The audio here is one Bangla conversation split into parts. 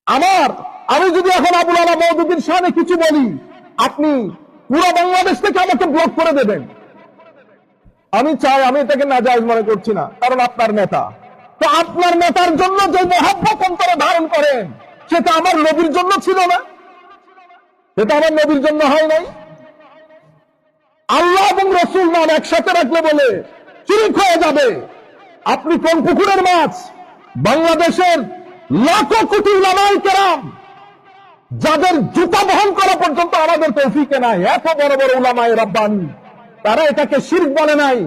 আমি যদি এখন আবুল আলা মওদুদীর শানে কিছু বলি, আপনি পুরো বাংলাদেশ থেকে আমাকে ব্লক করে দেবেন। আমি চাই, আমি এটাকে নাজায়েজ মনে করছি না, কারণ আপনার নেতা। তো আপনার নেতার জন্য যে মহব্বত অন্তরে ধারণ করেন, সেটা আমার নবীর জন্য ছিল না, সেটা আমার নবীর জন্য হয় নাই। আল্লাহ এবং রসুল নাম একসাথে রাখলে বলে শিরক হয়ে যাবে। আপনি কোন পুকুরের মাছ? বাংলাদেশের লাখো কোটি উলামায়ে কেরাম, যাদের জুতা বহন করা পর্যন্ত আমাদের তৌফিকে নাই, এত বড় বড় উলামায়ে রাব্বানী, তারা এটাকে শিরক বলে নাই।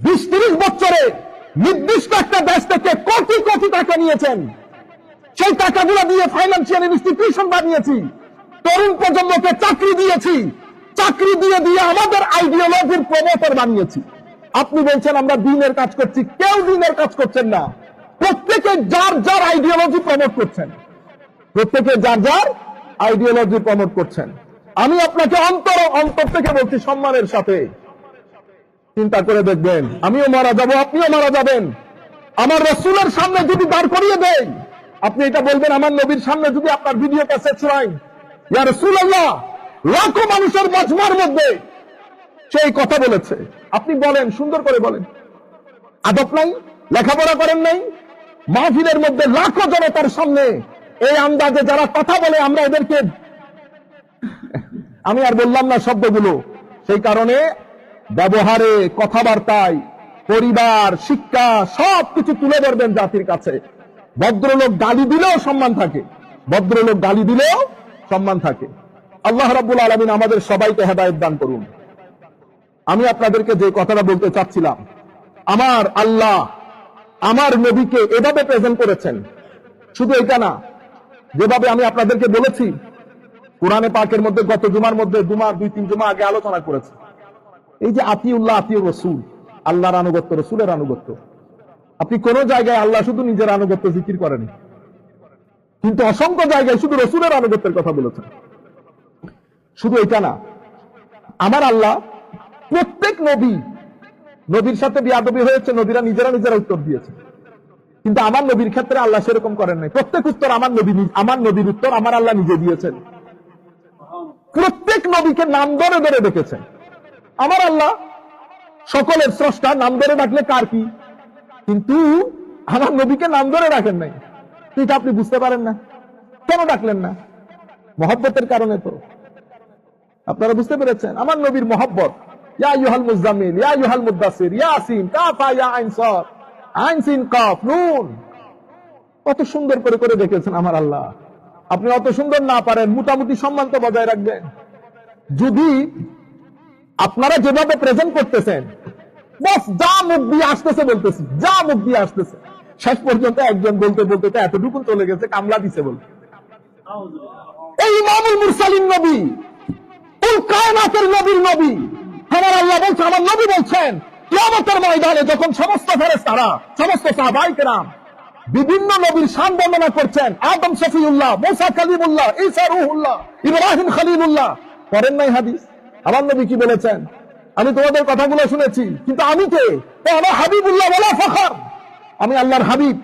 20-30 বছরে নির্দিষ্ট একটা দেশ থেকে কোটি কোটি টাকা নিয়েছেন, সেই টাকাগুলো দিয়ে ফাইন্যান্সিয়াল ইনস্টিটিউশন বানিয়েছি, তরুণ প্রজন্মকে চাকরি দিয়েছি, চাকরি দিয়ে দিয়ে আমাদের আইডিওলজির প্রমোটার বানিয়েছি। আপনি বলছেন আমরা দ্বীনের কাজ করছি, কেউ দ্বীনের কাজ করছেন না। প্রত্যেকে যার যার আইডিওলজি প্রমোট করছেন, প্রত্যেকে যার যার আইডিওলজি প্রমোট করছেন। আমি আপনাকে অন্তর থেকে বলছি, সম্মানের সাথে চিন্তা করে দেখবেন, আমিও মারা যাব, আপনিও মারা যাবেন। আমার রাসূলের সামনে যদি দাঁড় করিয়ে দেয়, আপনি এটা বলবেন, আমার নবীর সামনে যদি আপনার ভিডিও ক্যাসেট শোনাই, ইয়া রাসূলুল্লাহ, লাখো মানুষের মজমার মধ্যে সেই কথা বলেছে, আপনি বলেন, সুন্দর করে বলেন। আদব নাই, লেখাপড়া করেন নাই, মাহফিলের মধ্যে লাখো জনতার সামনে এই আন্দাজে যারা কথা বলে, আমরা এদেরকে, আমি আর বললাম না শব্দগুলো, সেই কারণে ব্যবহারে, কথাবার্তায়, পরিবার, শিক্ষা সবকিছু তুলে ধরবেন জাতির কাছে। ভদ্রলোক গালি দিলেও সম্মান থাকে, ভদ্রলোক গালি দিলেও সম্মান থাকে। আল্লাহ রাব্বুল আলামিন আমাদের সবাইকে হেদায়েত দান করুন। আমি আপনাদেরকে যে কথাটা বলতে চাচ্ছিলাম, আমার আল্লাহ আমার নবীকে এভাবে প্রেজেন্ট করেছেন। শুধু এটা না, যেভাবে আমি আপনাদেরকে বলেছি, কোরআনে পাকের মধ্যে গত জুমার মধ্যে 2-3 জুমা আগে আলোচনা করেছি, এই যে আতিউল্লাহ আতিউর রাসূল, আল্লাহর আনুগত্য, রাসূলের আনুগত্য। আপনি কোন জায়গায় আল্লাহ শুধু নিজের আনুগত্য জিকির করেন, কিন্তু অসংখ্য জায়গায় শুধু রাসূলের আনুগত্যের কথা বলেছেন। শুধু এটা না, আমার আল্লাহ প্রত্যেক নবীর সাথে বিয়াদবি হয়েছে, নবীরা নিজেরা উত্তর দিয়েছে, কিন্তু আমার নবীর ক্ষেত্রে আল্লাহ সেরকম করেন নাই। প্রত্যেক উত্তর আমার নবীর উত্তর আমার আল্লাহ নিজে দিয়েছেন। প্রত্যেক নবীকে নাম ধরে ধরে ডেকেছেন। আমার আল্লাহ সকলের স্রষ্টা, নাম ধরে ডাকলে কার কি, কিন্তু আমার নবীকে নাম ধরে রাখেন নাই। এটা আপনি বুঝতে পারেন না, কেন ডাকলেন না? মহব্বতের কারণে। তো আপনারা বুঝতে পেরেছেন, আমার নবীর মহব্বত। ইয়া আইয়ুহাল মুযাম্মিল, ইয়া আইয়ুহাল মুদ্দাসসির, ইয়াসিন, কাফা, ইয়া আইন সাদ, আইন সিন কাফ নুন, কত সুন্দর করে করে দেখেছেন আমার আল্লাহ। আপনি অত সুন্দর না পারেন, মোটামুটি সম্মান তো বজায় রাখবেন। যদি আপনারা যেভাবে প্রেজেন্ট করতেছেন, বস যা মুখ দিয়ে আসতেছে বলতেছি, যা মুখ দিয়ে আসতেছে, শেষ পর্যন্ত একজন বলতে বলতে তো এতটুকু চলে গেছে, কামলা দিছে বলতে। এই ইমামুল মুরসালিন নবী, কুল কায়নাতের নবীর নবী, আমার আল্লাহ বলছে, আমার নবী বলছেন, কিয়ামতের ময়দানে যখন সমস্ত ফেরেশতারা, সমস্ত সাহাবায়ে কেরাম বিভিন্ন নবীর শান বর্ণনা করছেন, আদম শফিউল্লাহ, মুসা কালিমুল্লাহ, ঈসা রূহুল্লাহ, ইব্রাহিম খলিলুল্লাহ, পড়েন নাই হাদিস? আমার নবী কি বলেছেন? আমি তোমাদের কথাগুলো শুনেছি, কিন্তু আমি কে? আমার হাবিবুল্লাহ ওয়ালা ফখর, আমি আল্লাহর হাবিব।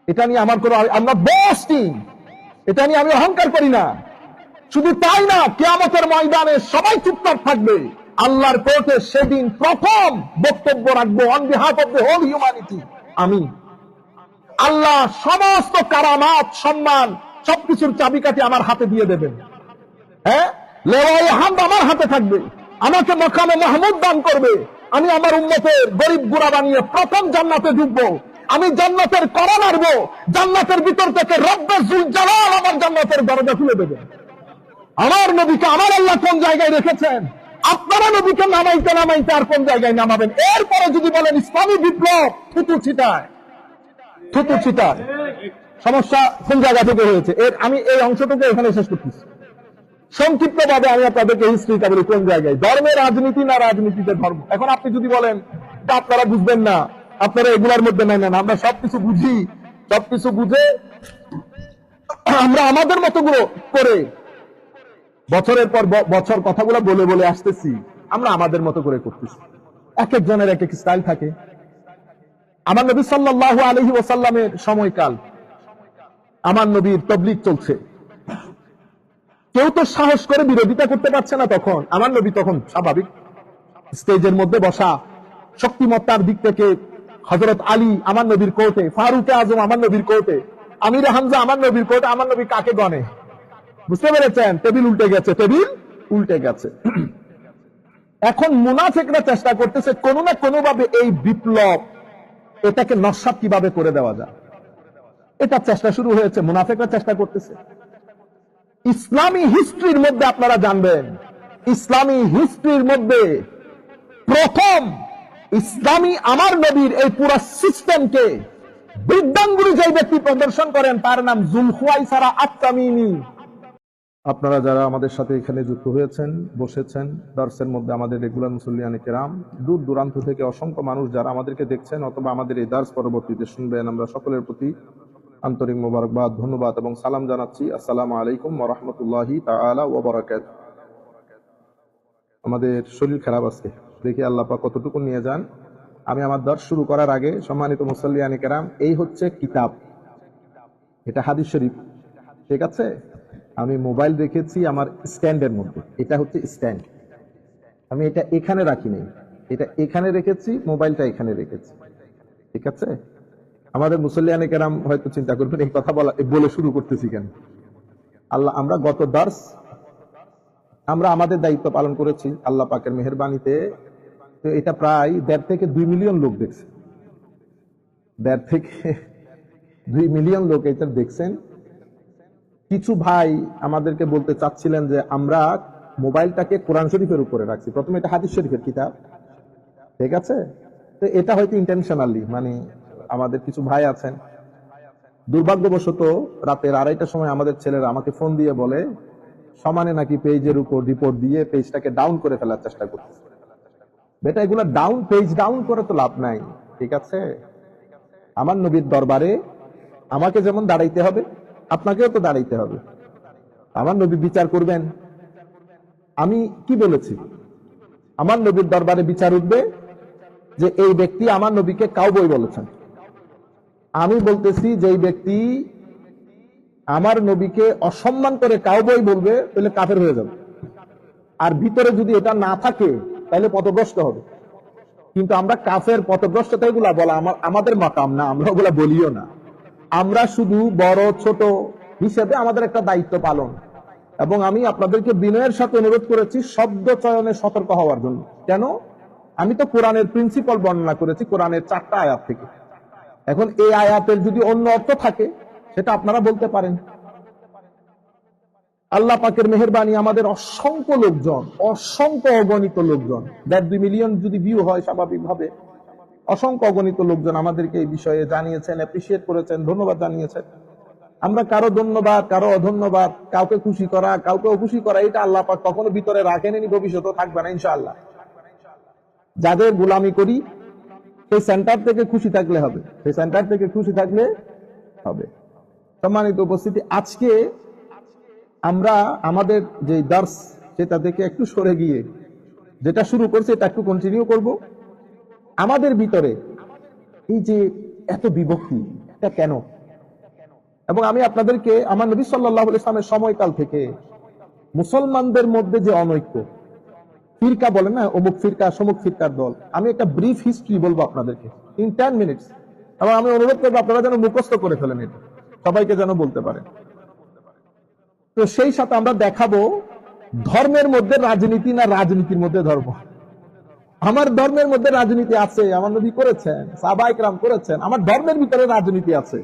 এটা নিয়ে আমার কোনো, আমরা বস্টিং, এটা নিয়ে আমি অহংকার করি না। শুধু তাই না, কিয়ামতের ময়দানে সবাই চুপচাপ থাকবে। আল্লাহর কোর্টে সেদিন প্রথম বক্তব্য রাখবো on behalf of the whole humanity আমি। আল্লাহ সমস্ত কারামাত, সম্মান, সবকিছুর চাবিকাঠি আমার হাতে দিয়ে দেবেন। হ্যাঁ, লেওয়ায়ে হামদ আমার হাতে থাকবে, আমাকে মাকামে মাহমুদ দান করবে। আমি আমার উম্মতের গরিব গুড়া বানিয়ে প্রথম জান্নাতে ঢুকবো। আমি জান্নাতের করা নাড়বো, জান্নাতের ভিতর থেকে রব্বে যুল জালাল আমার জান্নাতের দরজা খুলে দেবে। আমার নবীকে আমার আল্লাহ কোন জায়গায় রেখেছেন, আপনারা নবীকে নামাইতে আর কোন জায়গায় নামাবেন? এরপরে যদি বলেন ইসলামী বিপ্লব, থুতু ছিটায়। সমস্যা কোন জায়গা থেকে হয়েছে, আমি এই অংশটুকু এখানে শেষ করতেছি। সংক্ষিপ্ত ভাবে আমি আপনাদেরকে হিস্ট্রিটা বলি, কোন জায়গায় ধর্মের রাজনীতি না রাজনীতিতে ধর্ম। এখন আপনি যদি বলেন আপনারা বুঝবেন না, আপনারা এগুলার মধ্যে নাই, না আমরা সবকিছু বুঝি, সবকিছু বুঝে আমরা আমাদের মতো করে বছরের পর বছর কথাগুলো বলে বলে আসতেছি, আমরা আমাদের মতো করে করতেছি। এক একজনের এক এক স্টাইল থাকে। আমার নবী সাল্লাল্লাহু আলাইহি ওয়াসাল্লামের সময়কাল আমার নবীর তবলিগ চলছে, কেউ তো সাহস করে বিরোধিতা করতে পারছে না। তখন আমার নবী তখন স্বাভাবিক স্টেজের মধ্যে বসা, শক্তিমত্তার দিক থেকে হযরত আলী আমার নবীর কোর্টে, ফারুকে আজম আমার নবীর কোর্টে, আমির হামজা আমার নবীর কোর্টে। আমার নবী কাকে গনে? বুঝতে পেরেছেন? টেবিল উল্টে গেছে, টেবিল উল্টে গেছে। এখন মুনাফিকরা চেষ্টা করতেছে কোনো না কোনো ভাবে এই বিপ্লব এটাকে নস্যাৎ কিভাবে করে দেওয়া যায়, এটা চেষ্টা শুরু হয়েছে। মুনাফিকরা চেষ্টা করতেছে। ইসলামী হিস্ট্রির মধ্যে আপনারা জানবেন, ইসলামী হিস্ট্রির মধ্যে প্রথম ইসলামী আমার নবীর এই পুরো সিস্টেমকে বৃদ্ধাঙ্গুলি যে ব্যক্তি প্রদর্শন করেন তার নাম যুলখুয়াইসারা আত-তামিমি। আপনারা যারা আমাদের সাথে এখানে যুক্ত হয়েছেন, বসেছেন, দর্সের মধ্যে আমাদের রেগুলার মুসল্লিয়ানে কেরাম, দূর দূরান্ত থেকে অসংখ্য মানুষ যারা আমাদেরকে দেখছেন অথবা আমাদের এই দার্স পরবর্তীতে শুনবেন, আমরা সকলের প্রতি আন্তরিক মোবারকবাদ, ধন্যবাদ এবং সালাম জানাচ্ছি। আসসালামু আলাইকুম ওয়া রাহমাতুল্লাহি তাআলা ওয়া বারাকাতুহু। আমাদের শরীর খারাপ আছে, দেখি আল্লাহ পাক কতটুকু নিয়ে যান। আমি আমার দর্স শুরু করার আগে সম্মানিত মুসল্লিয়ানে কেরাম, এই হচ্ছে কিতাব, এটা হাদিস শরীফ, ঠিক আছে? আমি মোবাইল রেখেছি আমার স্ট্যান্ডের মধ্যে, এটা হচ্ছে স্ট্যান্ড। আমি এটা এখানে রাখিনি, এটা এখানে রেখেছি, মোবাইলটা এখানে রেখেছি, ঠিক আছে? আমাদের মুসল্লিয়ানে কেরাম হয়তো চিন্তা করবেন এই কথা বলে শুরু করতেছি কেন। আল্লাহ, আমরা গত দর্স আমরা আমাদের দায়িত্ব পালন করেছি আল্লাহ পাকের মেহেরবানিতে। তো এটা প্রায় 1.5 থেকে 2 মিলিয়ন লোক দেখছে, 1.5 থেকে 2 মিলিয়ন লোক এটা দেখছেন। কিছু ভাই আমাদেরকে বলতে চাচ্ছিলেন যে আমরা মোবাইলটাকে কোরআন শরীফের উপরে রাখছি, প্রথমে এটা হাদিস শরীফের কিতাব, ঠিক আছে? তো এটা হয়তো ইন্টেনশনালি, মানে আমাদের কিছু ভাই আছেন, দুর্ভাগ্যবশত রাতের 2:30টার সময় আমাদের ছেলেরা আমাকে ফোন দিয়ে বলে সমানে নাকি পেজের উপর রিপোর্ট দিয়ে পেজটাকে ডাউন করে ফেলার চেষ্টা করছে। বেটা, এগুলা ডাউন, পেজ ডাউন করে তো লাভ নাই, ঠিক আছে? আমার নবীর দরবারে আমাকে যেমন দাঁড়াইতে হবে, আপনাকেও তো দাঁড়াইতে হবে। আমার নবী বিচার করবেন। আমি কি বলেছি? আমার নবীর দরবারে বিচার উঠবে যে এই ব্যক্তি আমার নবীকে কাউবয় বলেছেন। আমি বলতেছি যে এই ব্যক্তি আমার নবীকে অসম্মান করে কাউবয় বলবে, তাহলে কাফের হয়ে যাবে। আর ভিতরে যদি এটা না থাকে তাহলে পথভ্রষ্ট হবে। কিন্তু আমরা কাফের, পথভ্রষ্টতা এগুলা বলা আমাদের মাকাম না, আমরা ওগুলা বলিও না। আমরা শুধু বড় ছোট হিসেবে আমাদের একটা দায়িত্ব পালন। এবং আমি আপনাদেরকে বিনয়ের সাথে অনুরোধ করেছি শব্দ চয়নে সতর্ক হওয়ার জন্য। কেন? আমি তো কোরআনের প্রিন্সিপাল বর্ণনা করেছি, কোরআনের 4টা আয়াত থেকে। এখন এই আয়াতের যদি অন্য অর্থ থাকে সেটা আপনারা বলতে পারেন। আল্লাহ পাকের মেহেরবানি, আমাদের অসংখ্য লোকজন, অসংখ্য অগণিত লোকজন, 1.5-2 মিলিয়ন যদি ভিউ হয় স্বাভাবিকভাবে, অসংখ্য অগণিত লোকজন আমাদেরকে এই বিষয়ে জানিয়েছেন, অ্যাপ্রিসিয়েট করেছেন, ধন্যবাদ জানিয়েছেন। আমরা কারো ধন্যবাদ, কারো অধন্যবাদ, কাউকে খুশি করা, কাউকে অখুশি করা, এটা আল্লাহ পাক কখনো ভিতরে রাখেনি, ভবিষ্যতেও থাকবে না ইনশাআল্লাহ। যাদের গোলামি করি সেই সেন্টার থেকে খুশি থাকলে হবে, সেই সেন্টার থেকে খুশি থাকলে হবে। সম্মানিত উপস্থিতি, আজকে আমরা আমাদের যে দার্স সেটা থেকে একটু সরে গিয়ে যেটা শুরু করছে এটা একটু কন্টিনিউ করব। আমাদের ভিতরে এই যে এত বিভক্তি, এটা কেন? এবং আমি আপনাদেরকে আমার নবী সাল্লাল্লাহু আলাইহি ওয়াসাল্লামের সময়কাল থেকে মুসলমানদের মধ্যে যে অনৈক্য, ফিরকা বলে না, অমুক ফিরকা সমুক ফিরকার দল, আমি একটা ব্রিফ হিস্ট্রি বলবো আপনাদেরকে ইন 10 মিনিটস। এবং আমি অনুরোধ করবো আপনারা যেন মুখস্থ করে ফেলেন, এটা সবাইকে যেন বলতে পারেন। তো সেই সাথে আমরা দেখাবো ধর্মের মধ্যে রাজনীতি না রাজনীতির মধ্যে ধর্ম। আমার ধর্মের মধ্যে রাজনীতি আছে, আমার নবী করেছেন, সাহাবায়ে কেরাম করেছেন, আমার ধর্মের ভিতরে রাজনীতি আছে।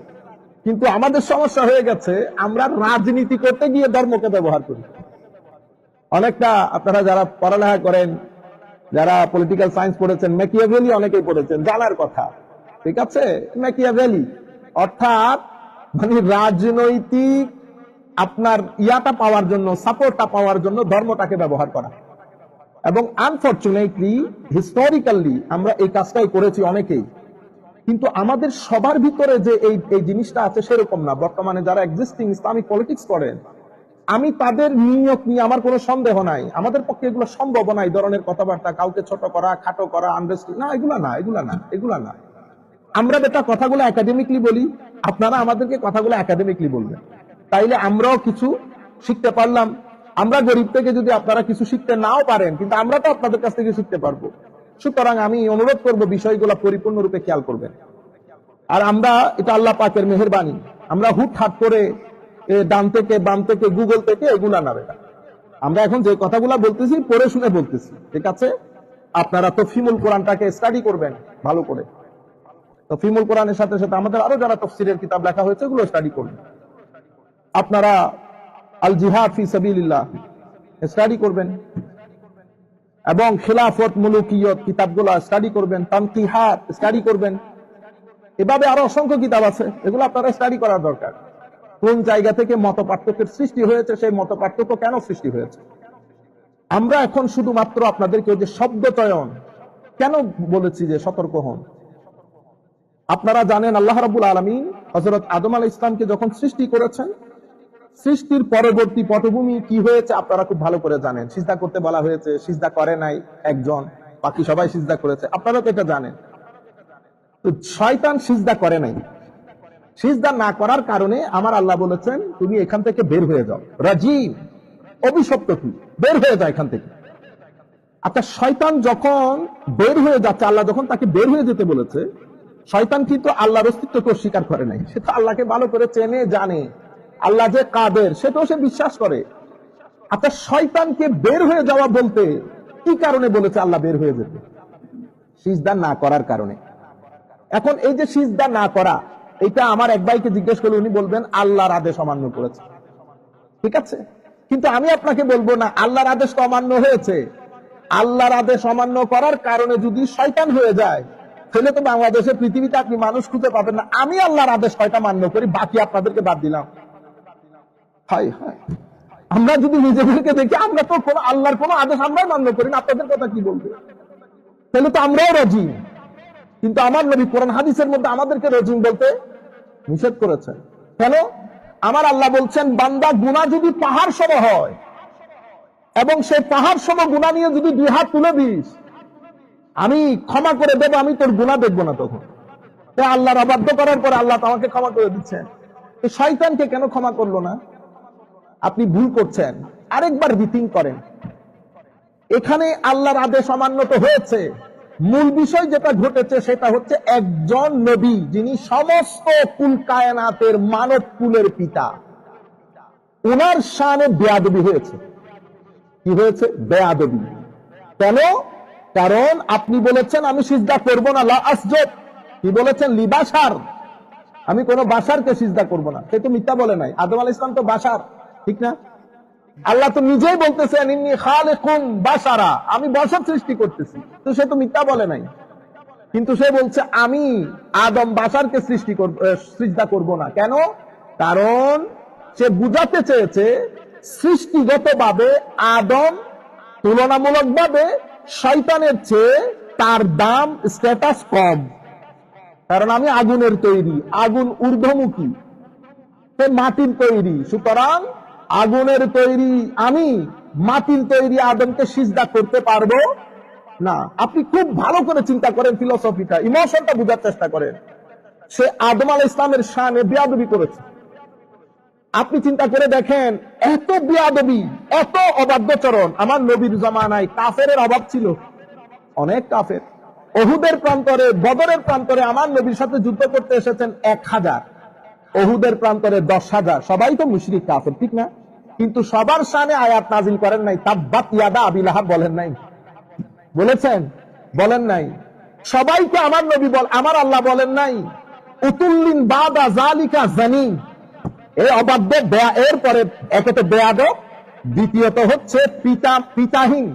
কিন্তু আমাদের সমস্যা হয়ে গেছে, আমরা রাজনীতি করতে গিয়ে ধর্মকে ব্যবহার করি। অনেকটা আপনারা যারা পড়ালেখা করেন, যারা পলিটিক্যাল সায়েন্স পড়েছেন, ম্যাকিয়াভেলি অনেকেই পড়েছেন, জানার কথা, ঠিক আছে? ম্যাকিয়াভেলি অর্থাৎ মানে রাজনৈতিক আপনার ইয়াটা পাওয়ার জন্য, সাপোর্টটা পাওয়ার জন্য ধর্মটাকে ব্যবহার করা। এবং আনফরচুনেটলি হিস্টোরিক্যালি আমরা এই কাজটাই করেছি অনেকেই। কিন্তু আমাদের সবার ভিতরে যে এই জিনিসটা আছে সেরকম না। বর্তমানে যারা এক্সিস্টিং ইসলামিক পলিটিক্স করেন, আমি তাদের নিয়ত নিয়ে আমার কোনো সন্দেহ নাই, আমাদের পক্ষে এগুলো সম্ভব না। এই ধরনের কথাবার্তা, কাউকে ছোট করা, খাটো করা, আন্ডারস্ট্যান্ড না, এগুলা না, এগুলা না, এগুলা না। আমরা যেটা কথাগুলো একাডেমিকলি বলি, আপনারা আমাদেরকে কথাগুলো একাডেমিকলি বলবেন, তাইলে আমরাও কিছু শিখতে পারলাম। আমরা গরিব থেকে যদি আপনারা কিছু শিখতে নাও পারেন, কিন্তু আমরা তো আপনাদের কাছ থেকে শিখতে পারবো। সুতরাং আমি অনুরোধ করব বিষয়গুলো পরিপূর্ণরূপে খেয়াল করবেন। আর আমরা, এটা আল্লাহ পাকের মেহেরবানি, আমরা হুটহাট করে ডান থেকে বাম থেকে গুগল থেকে এগুলা না বেটা, আমরা এখন যে কথাগুলা বলতেছি পড়ে শুনে বলতেছি, ঠিক আছে? আপনারা তফসিরুল কোরআনটাকে স্টাডি করবেন ভালো করে। তফসিরুল কোরআনের সাথে সাথে আমাদের আরো যারা তফসিরের কিতাব লেখা হয়েছে এগুলো স্টাডি করবেন। আপনারা আল জিহাদ ফি সাবিলিল্লাহ স্টাডি করবেন, এবং খিলাফত মুলুকিয়ত কিতাবগুলো স্টাডি করবেন, তানকিহাত স্টাডি করবেন। এভাবে আরো অসংখ্য কিতাব আছে, এগুলো আপনারা স্টাডি করার দরকার। কোন জায়গা থেকে মত পার্থক্যের সৃষ্টি হয়েছে, সেই মত পার্থক্য কেন সৃষ্টি হয়েছে। আমরা এখন শুধুমাত্র আপনাদেরকে যে শব্দ চয়ন কেন বলেছি যে সতর্ক হন। আপনারা জানেন আল্লাহ রাব্বুল আলামিন হযরত আদম আলাইহিস সালামকে যখন সৃষ্টি করেছেন, সৃষ্টির পরবর্তী পটভূমি কি হয়েছে আপনারা খুব ভালো করে জানেন। সিজদা করতে বলা হয়েছে, সিজদা করে নাই একজন, বাকি সবাই সিজদা করেছে, আপনারা তো এটা জানেন। তো শয়তান সিজদা করে নাই, সিজদা না করার কারণে আমার আল্লাহ বলেছেন তুমি এখান থেকে বের হয়ে যাও, রাজিম, অভিশপ্ত, তুই বের হয়ে যাও এখান থেকে। আচ্ছা, শয়তান যখন বের হয়ে যাচ্ছে, আল্লাহ যখন তাকে বের হয়ে যেতে বলেছে, শয়তান কিন্তু আল্লাহর অস্তিত্বকে অস্বীকার করে নাই। সে তো আল্লাহকে ভালো করে চেনে, জানে আল্লাহ যে কাদের, সেটাও সে বিশ্বাস করে। আচ্ছা, শয়তানকে বের হয়ে যাওয়া বলতে কি কারণে বলেছে আল্লাহ বের হয়ে যেতে? সিজদা না করার কারণে। এখন এই যে সিজদা না করা, এটা আমার এক ভাইকে জিজ্ঞেস করলে উনি বলবেন আল্লাহর আদেশ অমান্য করেছে, ঠিক আছে? কিন্তু আমি আপনাকে বলবো না, আল্লাহর আদেশ তো অমান্য হয়েছে। আল্লাহর আদেশ অমান্য করার কারণে যদি শয়তান হয়ে যায়, তাহলে তো বাংলাদেশের পৃথিবীতে আপনি মানুষ খুঁজে পাবেন না। আমি আল্লাহর আদেশ কয়টা মান্য করি, বাকি আপনাদেরকে বাদ দিলাম। হায় হায়, আমরা যদি নিজেদেরকে দেখি আমরা তো কোনো আল্লাহর কোনো আদেশ আমরাই মান্য করি না, আপনাদের কথা কি বলবে? তাহলে তো আমরাও রজিম। কিন্তু আমার নবী কোরআন হাদিসের মধ্যে আমাদেরকে রজিম বলতে নিষেধ করেছেন। কেন? আমার আল্লাহ বলছেন, বান্দা গুনাহ যদি পাহাড় সম হয় এবং সেই পাহাড় সম গুনাহ নিয়ে যদি দুই হাত তুলে দিস, আমি ক্ষমা করে দেবো, আমি তোর গুনাহ দেখবো না। তখন আল্লাহর অবাধ্য করার পরে আল্লাহ আমাকে ক্ষমা করে দিচ্ছেন, শয়তানকে কেন ক্ষমা করলো না? আপনি ভুল করছেন, আরেকবার রিথিংক করেন। এখানে আল্লাহর আদেশ অমান্য তো হয়েছে, মূল বিষয় যেটা ঘটেছে সেটা হচ্ছে একজন নবী যিনি সমস্ত কুল কায়নাতের মানব কুলের পিতা, ওনার শানে বেয়াদবি হয়েছে। কি হয়েছে? বেয়াদবি। কেন? কারণ আপনি বলেছেন আমি সিজদা করব না, লা আসজুদ। কি বলেছেন? লিবাসার, আমি কোন বাশারকে সিজদা করব না। সে তো মিথ্যা বলে নাই, আদম আলাইহিস সালাম তো বাশার, ঠিক না? আল্লাহ তো নিজেই বলতেছেন ইন্নী খালিকুন বাশারা, আমি বশর সৃষ্টি করতেছি, তো সে তো মিথ্যা বলে নাই। কিন্তু সে বলছে আমি আদম বাশারকে সিজদা করব না। কেন? কারণ সে বুঝাতে চেয়েছে সৃষ্টিগতভাবে আদম তুলনামূলকভাবে শয়তানের চেয়ে তার দাম, স্ট্যাটাস কম। কারণ আমি আগুনের তৈরি, আগুন ঊর্ধ্বমুখী, সে মাটির তৈরি। সুতরাং আগুনের তৈরি আমি, মাটির তৈরি আদমকে সিজদা করতে পারবো না। আপনি খুব ভালো করে চিন্তা করেন, ফিলোসফিটা, ইমোশনটা বোঝার চেষ্টা করেন। সে আদম আলাইহিস সালামের শানে বেয়াদবি করেছে। আপনি চিন্তা করে দেখেন, এত বেয়াদবি, এত অবাধ্যচরণ আমার নবীর জামানায় কাফেরের অভাব ছিল, অনেক কাফের। ওহুদের প্রান্তরে, বদরের প্রান্তরে আমার নবীর সাথে যুদ্ধ করতে এসেছেন 1000, ওহুদের প্রান্তরে 10,000, সবাই তো মুশরিক কাফের, ঠিক না? কিন্তু সবার শানে আয়াত নাজিল করেন নাই, তাব্বাত ইয়াদা আবি লাহাব বলেন নাই, বলেছেন? বলেন নাই। সবাইকে আমার নবী আমার আল্লাহ বলেন নাই উতুল্লিন বাদা জালিকা জানি, এই অবাধ্য, এরপরে একে তো বেয়াদব, দ্বিতীয়ত হচ্ছে পিতাহীন।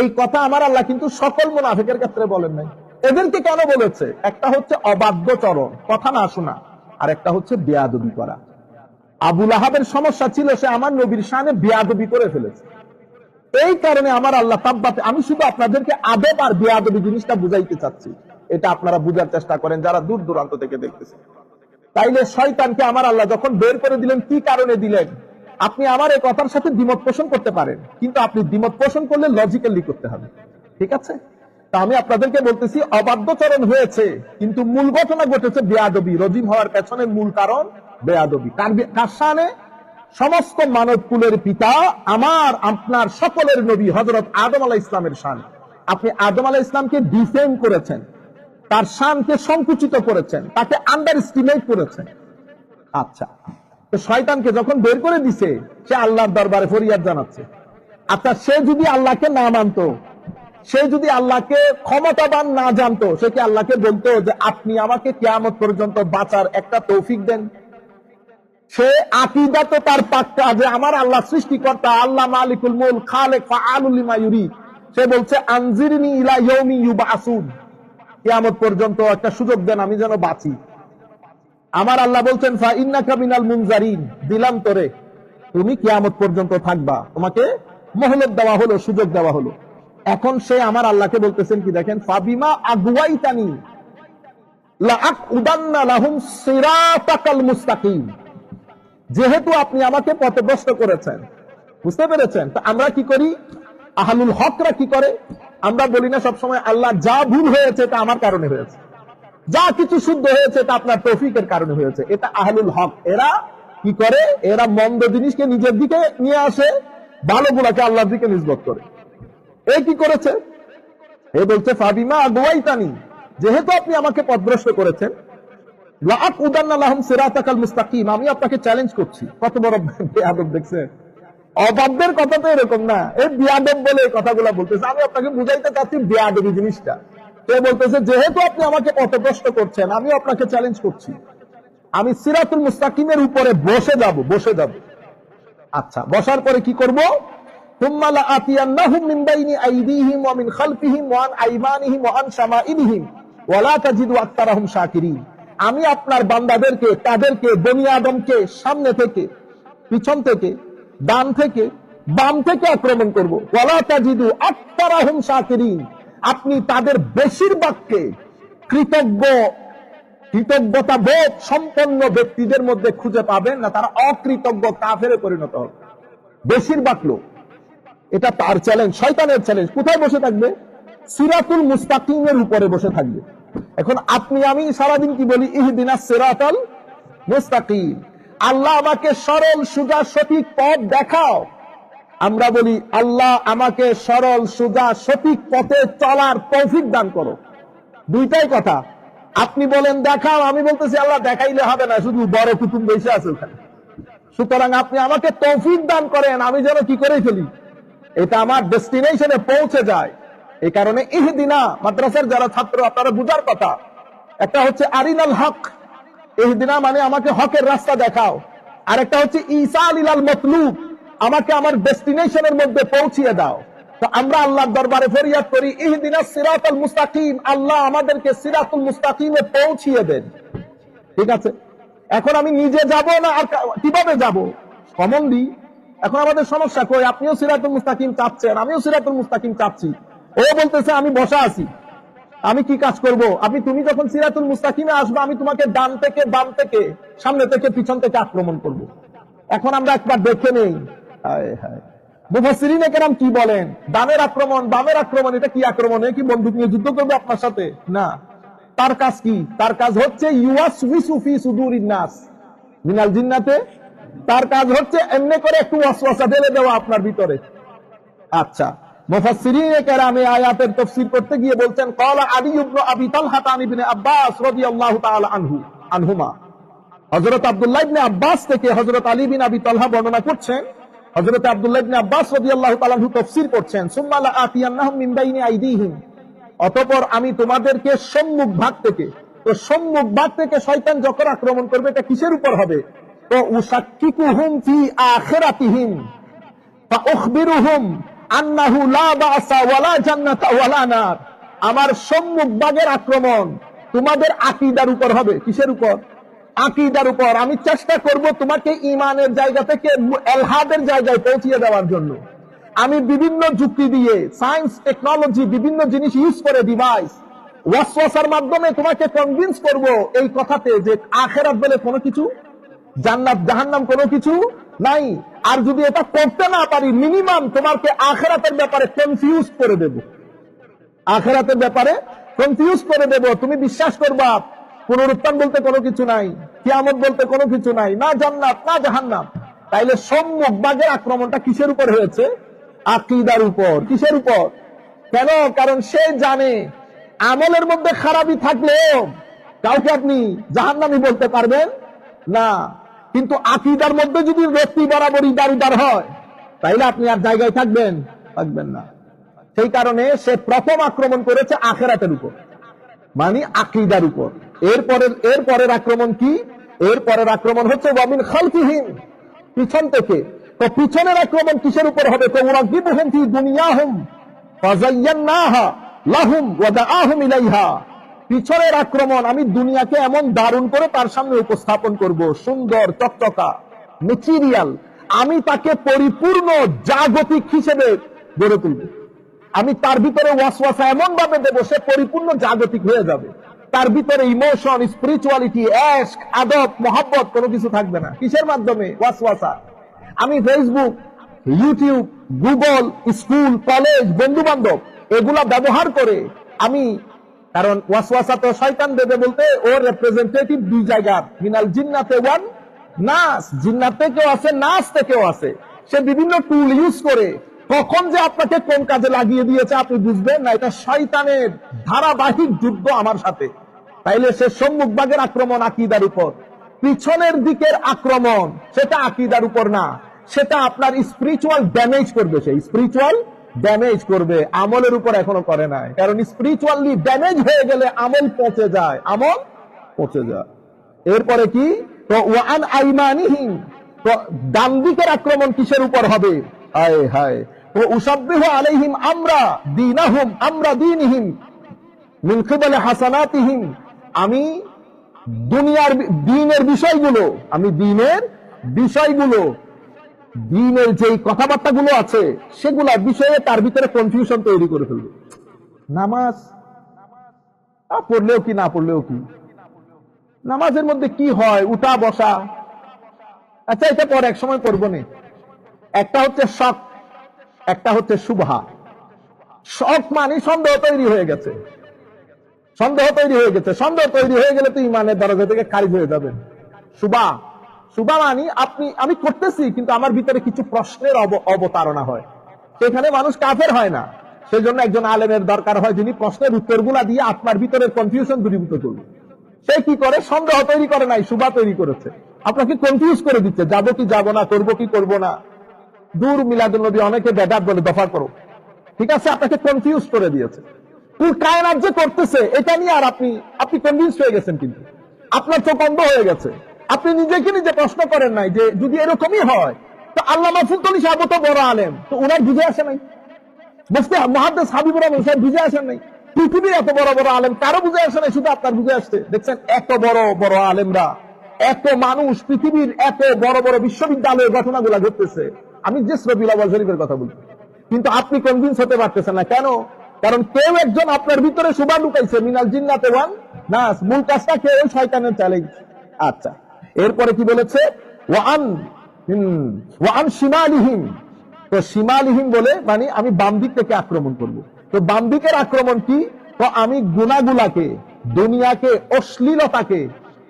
এই কথা আমার আল্লাহ কিন্তু সকল মুনাফিকের ক্ষেত্রে বলেন নাই। এদেরকে কেন বলেছে? একটা হচ্ছে অবাধ্যচরণ, কথা না শোনা, আর একটা হচ্ছে বেয়াদবি করা। আবু লাহাবের সমস্যা ছিল, সে আমার নবীর শানে বেয়াদবি করে ফেলেছে। এই কারণে আমার আল্লাহ তাব্বাতে, আমি শুধু আপনাদেরকে আদব আর বেয়াদবি জিনিসটা বুঝাইতে চাচ্ছি, এটা আপনারা বুঝার চেষ্টা করেন যারা দূর দূরান্ত থেকে দেখতেছেন। তাইলে শয়তানকে আমার আল্লাহ যখন বের করে দিলেন, কি কারণে দিলেন? আপনি আমার এই কথার সাথে দ্বিমত পোষণ করতে পারেন, কিন্তু আপনি দ্বিমত পোষণ করলে লজিক্যালি করতে হবে, ঠিক আছে? তা আমি আপনাদেরকে বলতেছি অবাধ্যচরণ হয়েছে, কিন্তু মূল ঘটনা ঘটেছে বেয়াদবি। রজিম হওয়ার পেছনে মূল কারণ বেয়াদবি। কার শানে? সমস্ত মানব কুলের পিতা, আমার আপনার সকলের নবী হযরত আদম আলাইহিস ইসলামের শান। আপনি আদম আলাইহিস ইসলামকে ডিফেম করেছেন, তার শানকে সংকুচিত করেছেন, তাকে আন্ডার এস্টিমেট করেছেন। আচ্ছা, তো শয়তানকে যখন বের করে দিছে, সে আল্লাহর দরবারে ফরিয়াদ জানাচ্ছে। আচ্ছা, সে যদি আল্লাহকে না মানতো, সে যদি আল্লাহকে ক্ষমতাবান না জানতো, সে কি আল্লাহকে বলতো যে আপনি আমাকে কিয়ামত পর্যন্ত বাঁচার একটা তৌফিক দেন? সে আকীদা তো তার পাক্কা যে আমার আল্লাহ সৃষ্টিকর্তা, আল্লাহ মালিকুল মুলক, খালেক, ফাআলুল লিমা ইউরিদ। সে বলছে আনজিরনি ইলা ইয়াউমি ইউবআসুন, কিয়ামত পর্যন্ত একটা সুযোগ দেন, আমি যেন বাঁচি। আমার আল্লাহ বলছেন ফা ইন্নাকা মিনাল মুনজারিন, দিলাম তোরে, তুমি কিয়ামত পর্যন্ত থাকবা, তোমাকে মোহলত দেওয়া হলো, সুযোগ দেওয়া হলো। এখন সে আমার আল্লাহকে বলতেছেন কি দেখেন, ফাবিমা আগুয়াইতানি লাআকুদান্না লাহুম সিরাতাকাল মুস্তাকিম, যেহেতু আপনি আমাকে পথভ্রষ্ট করেছেন। বুঝতে পেরেছেন? তো আমরা কি করি, আহলুল হকরা কি করে, আমরা বলি না সবসময় আল্লাহ যা ভুল হয়েছে তা আমার কারণে হয়েছে, যা কিছু শুদ্ধ হয়েছে তা আপনার তৌফিকের কারণে হয়েছে। এটা আহলুল হক। এরা কি করে, এরা মন্দ জিনিসকে নিজের দিকে নিয়ে আসে, ভালো গুলাকে আল্লাহর দিকে নিসবত করে। এই কি করেছে, এ বলছে ফাবিমা আগুয়াইতানি, যেহেতু আপনি আমাকে পথভ্রষ্ট করেছেন, লাআকুদান্না লাহুম সিরাতাকাল মুস্তাকিম, আমি আপনাকে চ্যালেঞ্জ করছি। কত বড় বেয়াদব দেখছেন? অবাধ্যের কথা তো এরকম না, এই বেয়াদব বলে এই কথাগুলো বলতেছে। আমি আপনাকে বুঝাইতে চাচ্ছি বেয়াদবি জিনিসটা। সে বলতেছে যেহেতু আপনি আমাকে পথভ্রষ্ট করছেন, আমি আপনাকে চ্যালেঞ্জ করছি, আমি সিরাতুল মুস্তাকিমের উপরে বসে যাব। আচ্ছা, বসার পরে কি করব? থুম্মা লাআতিয়ান্নাহুম মিন বাইনি আইদিহিম ওয়া মিন খালফিহিম ওয়া আন আইমানিহিম ওয়া আন শামাইলিহিম ওয়া লা তাজিদু আকতারাহুম শাকিরিন। আমি আপনার বান্দাদেরকে, তাদেরকে, বনি আদমকে সামনে থেকে, পিছন থেকে, ডান থেকে, বাম থেকে আক্রমণ করব। ওয়া লা তাজিদু আকতারাহুম শাকিরিন, আপনি তাদের বেশিরভাগকে কৃতজ্ঞতা বোধ সম্পন্ন ব্যক্তিদের মধ্যে খুঁজে পাবেন না, তারা অকৃতজ্ঞ কাফেরে পরিণত হবে বেশিরভাগ লোক। এটা তার চ্যালেঞ্জ, শয়তানের চ্যালেঞ্জ। কোথায় বসে থাকবে? সিরাতুল মুস্তাকিমের উপরে বসে থাকবে। এখন আপনি আমি সারাদিন কি বলি? ইহদিনাস সিরাতাল মুস্তাকিম, আল্লাহ আমাকে সরল সোজা সঠিক পথ দেখাও। আমরা বলি আল্লাহ আমাকে সরল সোজা সঠিক পথে চলার তৌফিক দান করো। দুইটাই কথা। আপনি বলেন দেখাও, আমি বলতেছি আল্লাহ দেখাইলে হবে না, শুধু বড় কুতুব বসে আছে ওখানে। সুতরাং আপনি আমাকে তৌফিক দান করেন, আমি যেন কি করে ফেলি, এটা আমার ডেস্টিনেশনে পৌঁছে যায়। এই কারণে ইহদিনা, মাদ্রাসার যারা ছাত্র আপনারা বুঝার কথা, একটা হচ্ছে আরিনাল হক, ইহদিনা মানে আমাকে হকের রাস্তা দেখাও, আর একটা হচ্ছে ঈসাল ইলাল মাতলুব, আমাকে আমার ডেস্টিনেশনের মধ্যে পৌঁছিয়ে দাও। তো আমরা আল্লাহর দরবারে ফরিয়াদ করি ইহদিনাস সিরাতাল মুস্তাকিম, আল্লাহ আমাদেরকে সিরাতুল মুস্তাকিমে পৌঁছিয়ে দেন। ঠিক আছে, এখন আমি নিজে যাব না, আর কিভাবে যাব? কমনলি এখন আমাদের সমস্যা কই, আপনিও সিরাতুল মুস্তাকিম চাচ্ছেন, আমিও সিরাতুল মুস্তাকিম চাচ্ছি, ও বলতেছে আমি বসা আছি, আমি কি কাজ করব? তুমি যখন সিরাতুল মুস্তাকিমে আসবে, আমি তোমাকে ডান থেকে বাম থেকে, সামনে থেকে পিছন থেকে আক্রমণ করব। এখন আমরা একবার দেখে নেই মুফাসসিরিনে কেরাম কি বলেন, ডানের আক্রমণ, বামের আক্রমণ, এটা কি আক্রমণ? কি বন্দুক নিয়ে যুদ্ধ করবে আপনার সাথে? না। তার কাজ কি? তার কাজ হচ্ছে ইউওয়াসউইসু ফি সুদুরিন নাস মিনাল জিন্নাতে, তার কাজ হচ্ছে এমনি করে একটু ওয়াসওয়াসা ঢেলে দেওয়া আপনার ভিতরে। আচ্ছা, মুফাসসিরিনে কেরাম এই আয়াতের তাফসীর করতে গিয়ে বলছেন ক্বালা আলী ইবনে আবি তালহা আন ইবনে আব্বাস রাদিয়াল্লাহু তাআলা আনহুমা, হযরত আব্দুল্লাহ ইবনে আব্বাস থেকে হযরত আলী বিন আবি তালহা বর্ণনা করছেন, হযরত আব্দুল্লাহ ইবনে আব্বাস রাদিয়াল্লাহু তাআলা আনহু তাফসীর করছেন সুম্মা লাআতিয়ান্নাহুম মিন বাইনি আইদিহিম, অতঃপর আমি তোমাদেরকে সম্মুখ ভাগ থেকে, তো সম্মুখ ভাগ থেকে শয়তান যখন আক্রমণ করবে, এটা কিসের উপর হবে? তো উশাক্কিকুহুম ফি আখিরাতিহিম ফাউখবিরুহুম আন্নাহু লা বা'সা ওয়ালা জান্নাতা ওয়ালা নার, আমার সম্মুখ ভাগের আক্রমণ তোমাদের আকীদার উপর হবে। কিসের উপর? আকীদার উপর। আমি চেষ্টা করব তোমাকে ঈমানের জায়গা থেকে এলহাদের জায়গায় পৌঁছিয়ে দেওয়ার জন্য। আমি বিভিন্ন যুক্তি দিয়ে, সায়েন্স, টেকনোলজি, বিভিন্ন জিনিস ইউজ করে, ডিভাইস, ওয়াসওয়াসার মাধ্যমে তোমাকে কনভিন্স করব এই কথাতে যে আখিরাত বলে কোনো কিছু, জান্নাত জাহান্নাম কোনো কিছু নাই। আর যদি এটা করতে না পারি, মিনিমাম তোমাকে আখিরাতের ব্যাপারে কনফিউজ করে দেব। আখিরাতের ব্যাপারে কনফিউজ করে দেব। তুমি বিশ্বাস করবা পুনরুত্থান বলতে কোনো কিছু নাই, কিয়ামত বলতে কোনো কিছু নাই, না জান্নাত না জাহান্নাম। তাইলে সম্মুখ বাগের আক্রমণটা কিসের উপর হয়েছে? আকীদার উপর। কিসের উপর? কেন? কারণ সে জানে আমলের মধ্যে খারাপই থাকলেও কাউকে আপনি জাহান্নামী বলতে পারবেন না, কিন্তু আকীদার মধ্যে যদি রত্তি বরাবরই দারুদার হয় তাইলে আপনি আর জায়গায় থাকবেন না। সেই কারণে সে প্রথম আক্রমণ করেছে আখিরাতের উপর, মানে আকীদার উপর। এরপরের আক্রমণ কি? এরপরের আক্রমণ হচ্ছে ওয়ামিন খালফিহিম, পিছন থেকে। তো পিছনের আক্রমণ কিসের উপর হবে? তো উরাগিবুহুম ফি দুনিয়াহুম ফাযায়্যানাহা লাহুম ওয়া দাআহুম ইলাইহা। পিছনের আক্রমণ, আমি দুনিয়াকে এমন দারুণ করে তার সামনে উপস্থাপন করব, সুন্দর চকচকা ম্যাটেরিয়াল। আমি তাকে পরিপূর্ণ জাগতিক হিসেবে গড়ে তুলব। আমি তার ভিতরে ওয়াসওয়াসা এমন ভাবে দেব সে পরিপূর্ণ জাগতিক হয়ে যাবে। তার ভিতরে ইমোশন, স্পিরিচুয়ালিটি, এশক, আদব, মোহাব্বত কোনো কিছু থাকবে না। কিসের মাধ্যমে? ওয়াসওয়াসা। আমি Facebook, YouTube, Google, school, college, বন্ধু বান্ধব এগুলা ব্যবহার করে আমি, কারণ ওয়াসওয়াসা তো শয়তান দেবে বলতে ওর রিপ্রেজেন্টেটিভ দুই জায়গার, মিনাল জিন্নাতে ওয়ান নাস, জিন্নাত থেকেও আছে, নাস থেকেও আছে। সে বিভিন্ন টুল ইউজ করে কখন যে আপনাকে কোন কাজে লাগিয়ে দিয়েছে আপনি বুঝবেন না। এটা শয়তানের ধারাবাহিক যুদ্ধ আমার সাথে। তাইলে সে সম্মুখ ভাগের আক্রমণ আকীদার উপর, পিছনের দিকের আক্রমণ সেটা আকীদার উপর না, সেটা আপনার স্পিরিচুয়াল ড্যামেজ করবে। সে স্পিরিচুয়াল ড্যামেজ করবে, আমলের উপর এখনো করে নাই। কারণ স্পিরিচুয়ালি ড্যামেজ হয়ে গেলে আমল পচে যায়, আমল পচে যায়। এরপরে কি? তো ওয়ান আইমানিহিম, তো ডান দিকের আক্রমণ কিসের উপর হবে? হায় হায়, ও উসাব্বিহু আলাইহিম আমরা দীনাহুম আমরা দীনিহিম মিন কিবালি হাসানাতিহিম। আমি দুনিয়ার দ্বীনের বিষয়গুলো, আমি দ্বীনের বিষয়গুলো, দ্বীনের যেই কথাবার্তাগুলো আছে সেগুলা বিষয়ে তার ভিতরে কনফিউশন তৈরি করে ফেলবে। নামাজ পড়লেও কি না পড়লেও কি, নামাজের মধ্যে কি হয়? উঠা বসা, আচ্ছা এটা পর এক সময় করবো না। একটা হচ্ছে শক, একটা হচ্ছে শুভহা। শক মানে সন্দেহ তৈরি হয়ে গেছে, সন্দেহ তৈরি হয়ে গেছে। সন্দেহ তৈরি হয়ে গেলে তো ইমানের দরজা থেকে খারিজ হয়ে যাবেন। শুভা মানে আমি করতেছি কিন্তু আমার ভিতরে কিছু প্রশ্নের অবতারণা হয়, সেখানে মানুষ কাফের হয় না। সেজন্য একজন আলেমের দরকার হয় যিনি প্রশ্নের উত্তরগুলা দিয়ে আপনার ভিতরের কনফিউশন দূরীভূত করবে। সে কি করে? সন্দেহ তৈরি করে নাই, শুভা তৈরি করেছে। আপনাকে কনফিউজ করে দিচ্ছে, যাবো কি যাবো না, করবো কি করবো না। দূর মিলাদুন নবী অনেকে বেদাত বলে, দফা করো। ঠিক আছে, আপনাকে কনফিউজ করে দিয়েছে। তুই কায়নাত যে করতেছে এটা নিয়ে আর আপনি কনভিন্স হয়ে গেছেন, কিন্তু আপনার চোখ অন্ধ হয়ে গেছে। আপনি নিজেকে নিজে প্রশ্ন করেন নাই যে যদি এরকমই হয় তো আল্লামা ফুলতলী সাহেব তো বড় আলেম, তো ওনার বুঝে আসে নাই? মুফতি মুহাদ্দিস হাবিবুর রহমান সাহেব বুঝে আসেন নাই? পৃথিবীর এত বড় বড় আলেম কারো বুঝে আসে নাই, শুধু আপনার বুঝে আসছে। দেখছেন এত বড় বড় আলেমরা, এত মানুষ, পৃথিবীর এত বড় বড় বিশ্ববিদ্যালয়ের ঘটনাগুলা ঘটতেছে। আমি যে রবিউল আউয়াল শরীফের কথা বলি, কিন্তু আপনি কনভিন্স হতে পারতেছেন না। কেন? কারণ কেউ একজন আপনার ভিতরে শুভা ঢুকাইছে, মিনাল জিন্নাতে ওয়ান নাস। মূল কাজটা কে? ওই শয়তানের চ্যালেঞ্জ। আচ্ছা, এরপরে কি বলেছে? ওয়ান শিমালিহিম, তো শিমালিহিম বলে মানে আমি বাম দিক থেকে আক্রমণ করব। তো বাম দিকের আক্রমণ কি? তো আমি গুনাহগুলাকে, দুনিয়াকে, অশ্লীলতাকে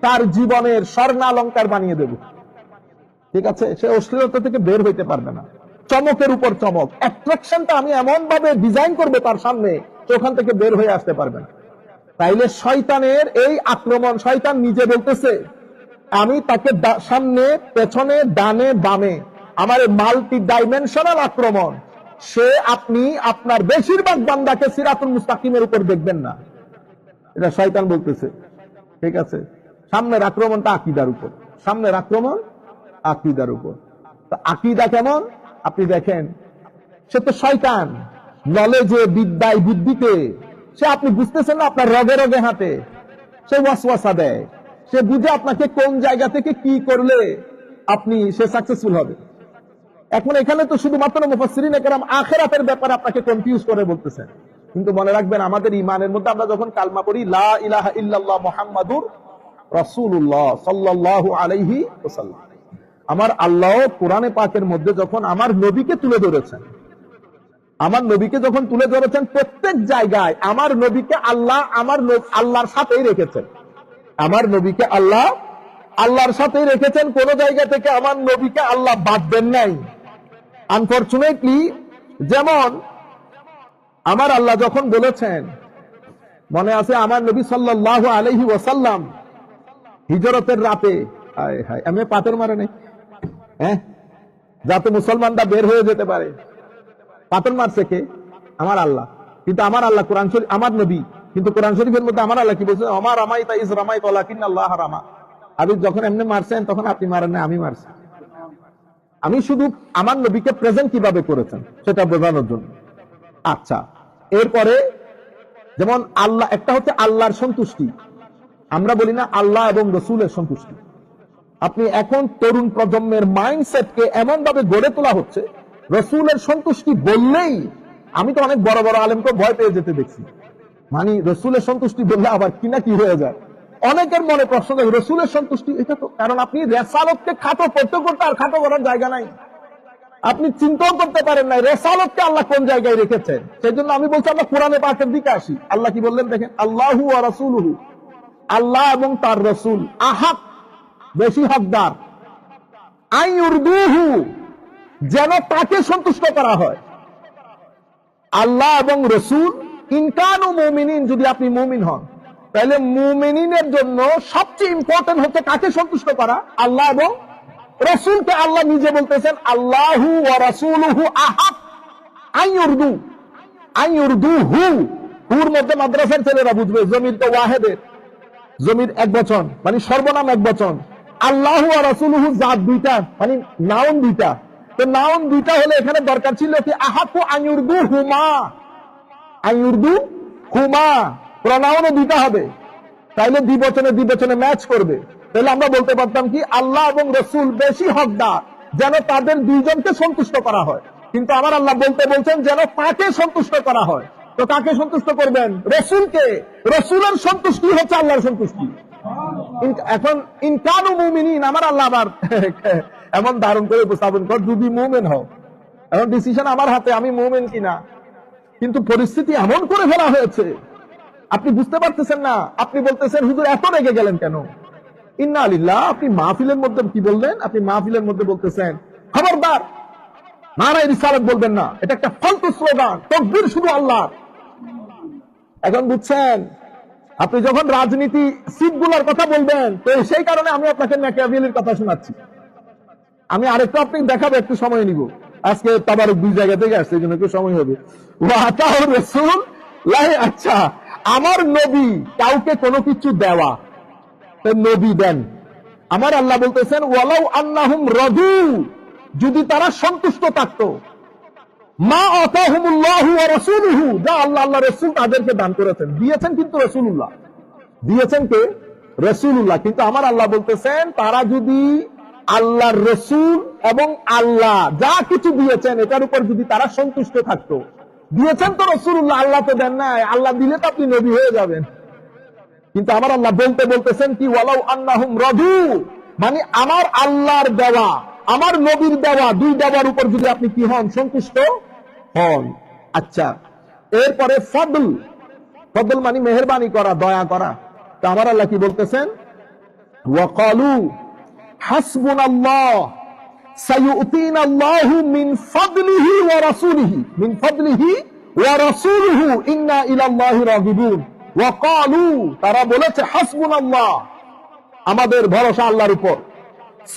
তার জীবনের স্বর্ণালঙ্কার বানিয়ে দেব। ঠিক আছে, সে অশ্লীলতা থেকে বের হইতে পারবে না। চমকের উপর চমক, অ্যাট্রাকশনটা আমি এমন ভাবে ডিজাইন করবে তার সামনে, ওখান থেকে বের হয়ে আসতে পারবে না। তাইলে শয়তানের এই আক্রমণ, শয়তান নিজে বলতেছে আমি তাকে সামনে, পেছনে, ডানে, বামে, আমার মাল্টি ডাইমেনশনাল আক্রমণ। সে আপনি আপনার বেশিরভাগ বান্দাকে সিরাতুল মুস্তাকিমের উপর দেখবেন না, এটা শয়তান বলতেছে। ঠিক আছে, সামনের আক্রমণটা আকীদার উপর, সামনের আক্রমণ আকীদার উপর। আকীদা কেমন? আপনি দেখেন, সে তো শয়তান, নলেজে, বিদ্যায়, বুদ্ধিতে সে, আপনি বুঝতেছেন না, আপনার রগে রগে হাঁটে। সে ওয়াসওয়াসা দেয়, সে বুঝে আপনাকে কোন জায়গা থেকে কি করলে সে সাকসেসফুল হবে। এখন এখানে তো শুধুমাত্র মুফাসসিরিনে কেরাম আখিরাতের ব্যাপারে আপনাকে কনফিউজ করে বলতেছেন, কিন্তু মনে রাখবেন আমাদের ঈমানের মধ্যে আমরা যখন কালমা পড়ি লা ইলাহা ইল্লাল্লাহ মুহাম্মাদুর রাসূলুল্লাহ সাল্লাল্লাহু আলাইহি ওয়াসাল্লাম, আমার আল্লাহ কোরআনে পাকের মধ্যে যখন আমার নবীকে তুলে ধরেছেন, আমার নবীকে যখন তুলে ধরেছেন প্রত্যেক জায়গায় আমার নবীকে আল্লাহ আল্লাহর সাথেই রেখেছেন। আমার নবীকে আল্লাহ আল্লাহর সাথেই রেখেছেন, কোন জায়গা থেকে আমার নবীকে আল্লাহ বাদ দেন নাই। আনফরচুনেটলি যেমন আমার আল্লাহ যখন বলেছেন, মনে আছে আমার নবী সাল্লাল্লাহু আলাইহি ওয়াসাল্লাম হিজরতের রাতে, আমি পাথর মারে নাই যাতে মুসলমানরা বের হয়ে যেতে পারে, পাথর মারছে কে? আমার আল্লাহ। কিন্তু আমার আল্লাহ কোরআন শরীফ, আমার নবী কিন্তু কোরআন শরীফের মধ্যে আমার আল্লাহ কি বলছে? আমার রামাইতা ইজ রামাইতা ওয়ালাকিন আল্লাহ রামা। আপনি যখন এমনি মারছেন তখন আপনি মারেন না, আমি মারছি। আমি শুধু আমার নবীকে প্রেজেন্ট কিভাবে করেছেন সেটা বোঝানোর জন্য। আচ্ছা, এরপরে যেমন আল্লাহ, একটা হচ্ছে আল্লাহর সন্তুষ্টি, আমরা বলি না আল্লাহ এবং রসুলের সন্তুষ্টি। আপনি এখন তরুণ প্রজন্মের মাইন্ডসেটকে এমন ভাবে গড়ে তোলা হচ্ছে, রসুলের সন্তুষ্টি বললেই, আমি তো অনেক বড় বড় আলেমকে ভয় পেয়ে যেতে দেখছি, মানে রসুলের সন্তুষ্টি বললে আবার কি না কি হয়ে যায়। অনেকের মনে প্রশ্ন থাকে রসুলের সন্তুষ্টি, এটা তো কারণ আপনি রেসালতকে খাটো করতে করতে আর খাটো করার জায়গা নাই, আপনি চিন্তাও করতে পারেন না রেসালতকে আল্লাহ কোন জায়গায় রেখেছেন। সেই জন্য আমি বলছি আমরা কোরআনে পাকের দিকে আসি। আল্লাহ কি বললেন দেখেন, আল্লাহু ওয়া রাসূলুহু, আল্লাহ এবং তার রাসূল, আহাক বেশি হকদার, আইয়ুরদুহু যেন তাকে সন্তুষ্ট করা হয়। আল্লাহ এবং রাসূল ইনকানু মুমিনিন, যদি আপনি মুমিন হন তাহলে মুমিনিনের জন্য সবচেয়ে ইম্পর্টেন্ট হচ্ছে কাকে সন্তুষ্ট করা? আল্লাহ এবং রাসূলকে। আল্লাহ নিজে বলতেছেন আল্লাহু ওয়া রাসূলুহু আহাক আইয়ুরদু, আইয়ুরদুহু, হুর মধ্যে মাদ্রাসার ছেলেরা বুঝবে, জমির তো ওয়াহেদের, জমির এক বচন মানে সর্বনাম এক বচন, আল্লাহু ওয়া রাসূলুহু জাত দুইটা মানে নাউন দুইটা, তো নাউন দুইটা হলে এখানে দরকার ছিল কি আহাকু আইয়ুরদুহুমা, আইয়ুরদুহুমা প্রনাউনও দুইটা হবে, তাইলে দ্বিবচনে ম্যাচ করবে। তাহলে আমরা বলতে পারতাম কি আল্লাহ এবং রাসূল বেশি হকদার যেন তাদের দুইজনকে সন্তুষ্ট করা হয়। কিন্তু আমার আল্লাহ বলতে বলছেন যেন তাকে সন্তুষ্ট করা হয়। তো কাকে সন্তুষ্ট করবেন? রাসূলকে। রাসূলের সন্তুষ্টি হচ্ছে আল্লাহর সন্তুষ্টি। এখন ইনকানু মুমিনিন, আমার আল্লাহ আবার এমন ধারণ করে উপস্থাপন কর, যদি মুমিন হও। এখন ডিসিশন আমার হাতে, আমি মুমিন কিনা। কিন্তু পরিস্থিতি এমন করে ফেলা হয়েছে আপনি বুঝতে পারতেছেন না। আপনি বলতেছেন হুজুর এত রেগে গেলেন কেন? ইন্না লিল্লাহ। আপনি মাহফিলের মধ্যে কি বললেন? আপনি মাহফিলের মধ্যে বলতেছেন খবরদার নারায়ে রিসালাত বলবেন না, এটা একটা ফালতু স্লোগান, তাকবীর শুধু আল্লাহ। এখন বুঝছেন, আপনি যখন রাজনীতি সিটগুলোর কথা বলবেন, তো সেই কারণে আমি আপনাকে ম্যাকিয়াভেলির কথা শোনাচ্ছি। আমি আরেকটা আপনি দেখাবো, একটু সময় নিব, আজকে তাবারক দুই জায়গা থেকে আসছে, এই জন্য একটু সময় হবে। ওয়াতাউ রাসূল লাই, আচ্ছা আমার নবী কাউকে কোনো কিছু দেওয়া, নবী দেন। আমার আল্লাহ বলতেছেন ওয়ালাউ আন্নাহুম রাদু, যদি তারা সন্তুষ্ট থাকতো, মা আতাহুমুল্লাহু ওয়া রাসূলুহু, যা আল্লাহ আল্লাহ রাসূল তাদেরকে দান করেছেন, দিয়েছেন কিন্তু রাসূলুল্লাহ, দিয়েছেন কে? রাসূলুল্লাহ। কিন্তু আমার আল্লাহ বলতেছেন তারা যদি আল্লাহর রাসূল এবং আল্লাহ যা কিছু দিয়েছেন এটার উপর যদি তারা সন্তুষ্ট থাকতো, দিয়েছেন তো রাসূলুল্লাহ, আল্লাহ তো দেন নাই, আল্লাহ দিলে তো আপনি নবী হয়ে যাবেন। কিন্তু আমার আল্লাহ বলতেছেন কি ওয়ালাউ আন্নাহুম রাদু, মানে আমার আল্লাহর দেওয়া আমার নবীর দেওয়া দুই দেওয়ার উপর যদি আপনি কি হন? সন্তুষ্ট হন। আচ্ছা, এরপরে ফদল, ফদল মানে মেহেরবানি করা, দয়া করা। তো আমার আল্লাহ কি বলতেছেন? ওয়াকালু হাসবুনাল্লাহ সাইয়ুতিনাল্লাহু মিন ফাদলিহি ওয়া রাসূলিহি, মিন ফাদলিহি ওয়া রাসূলুহু ইন্না ইলাল্লাহি রাগিবুন। ওয়াকালু, তারা বলেছে হাসবুনাল্লাহ, আমাদের ভরসা আল্লাহর উপর,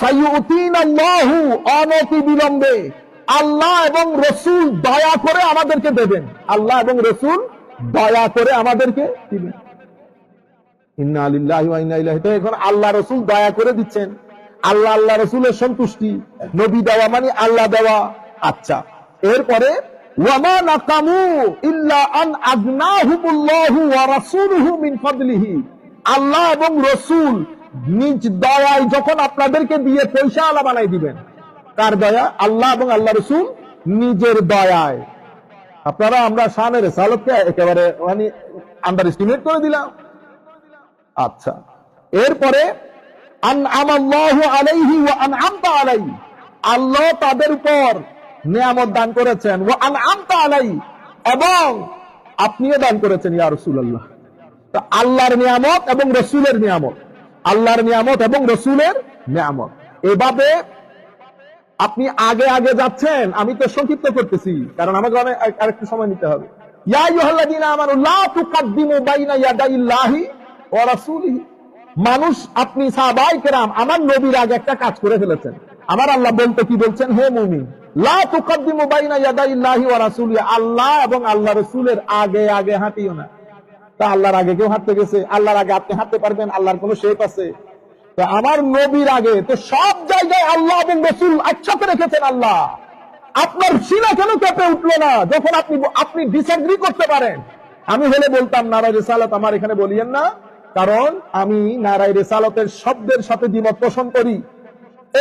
সাইয়ুতিনাল্লাহু, অনতি বিলম্বে আল্লাহ এবং রাসূল দয়া করে আমাদেরকে দেবেন, আল্লাহ এবং রাসূল দয়া করে আমাদেরকে দিবেন। ইন্না লিল্লাহি ওয়া ইন্না ইলাইহি। তো এখন আল্লাহ রাসূল দয়া করে দিচ্ছেন, আল্লাহ আল্লাহ রাসূলের সন্তুষ্টি, নবী দেওয়া মানে আল্লাহ দেওয়া। আচ্ছা, এরপরে ওয়ামা নাকামু ইল্লা আন আগনাহুমুল্লাহু ওয়া রাসূলুহু মিন ফাদলিহি, আল্লাহ এবং রাসূল নিজ দয়ায় যখন আপনাদেরকে দিয়ে পয়সা আলা বানাই দিবেন। কার দয়া? আল্লাহ এবং আল্লাহ রাসূল নিজের দয়ায়। আপনারা আমরা শানে রিসালাতকে একেবারে মানে আন্ডার এস্টিমেট করে দিলাম। আচ্ছা, এরপরে আনআমাল্লাহু আলাইহি ওয়া আনআমতা আলাইহি, আল্লাহ তাদের উপর নিয়ামত দান করেছেন, ওয়া আনআমতা আলাই, এবং আপনিও দান করেছেন ইয়া রাসূলুল্লাহ। তো আল্লাহর নিয়ামত এবং রাসূলের নিয়ামত, আল্লাহর নিয়ামত এবং রাসূলের নিয়ামত, এভাবে আপনি আগে আগে যাচ্ছেন। আমি তো সংক্ষিপ্ত করতেছি কারণ আমাকে আরেকটু সময় নিতে হবে। ইয়া আইয়ুহাল্লাযীনা আমানু লা তুকাদ্দিমু বাইনা ইয়াদাইল্লাহি ওয়া রাসূলিহি। মানুষ, আপনি সাহাবায়ে কেরাম আমার নবীর আগে একটা কাজ করে ফেলেছেন। আমার আল্লাহ বলতে কি বলছেন? হে মুমিন, লা তুকাদ্দিমু বাইনা ইয়াদাইল্লাহি ওয়া রাসূলিহি, আল্লাহ এবং আল্লাহ রাসূলের আগে আগে হাঁটিও না। তা আল্লাহর আগে কেউ হাঁটতে গেছে? আল্লাহর আগে আপনি হাঁটতে পারবেন? আল্লাহর কোনো শেপ আছে? তো আমার নবীর আগে তো সব জায়গায় আল্লাহ এবং রাসূল একসাথে রেখেছেন। আল্লাহ, আপনার সিনা কেন কেঁপে উঠলো না যখন আপনি ডিসএগ্রি করতে পারেন? আমি হলে বলতাম নারায়ে রিসালাত, আমার এখানে বলিয়েন না, কারণ আমি নারায়ে রিসালাতের শব্দের সাথে দ্বিমত পোষণ করি।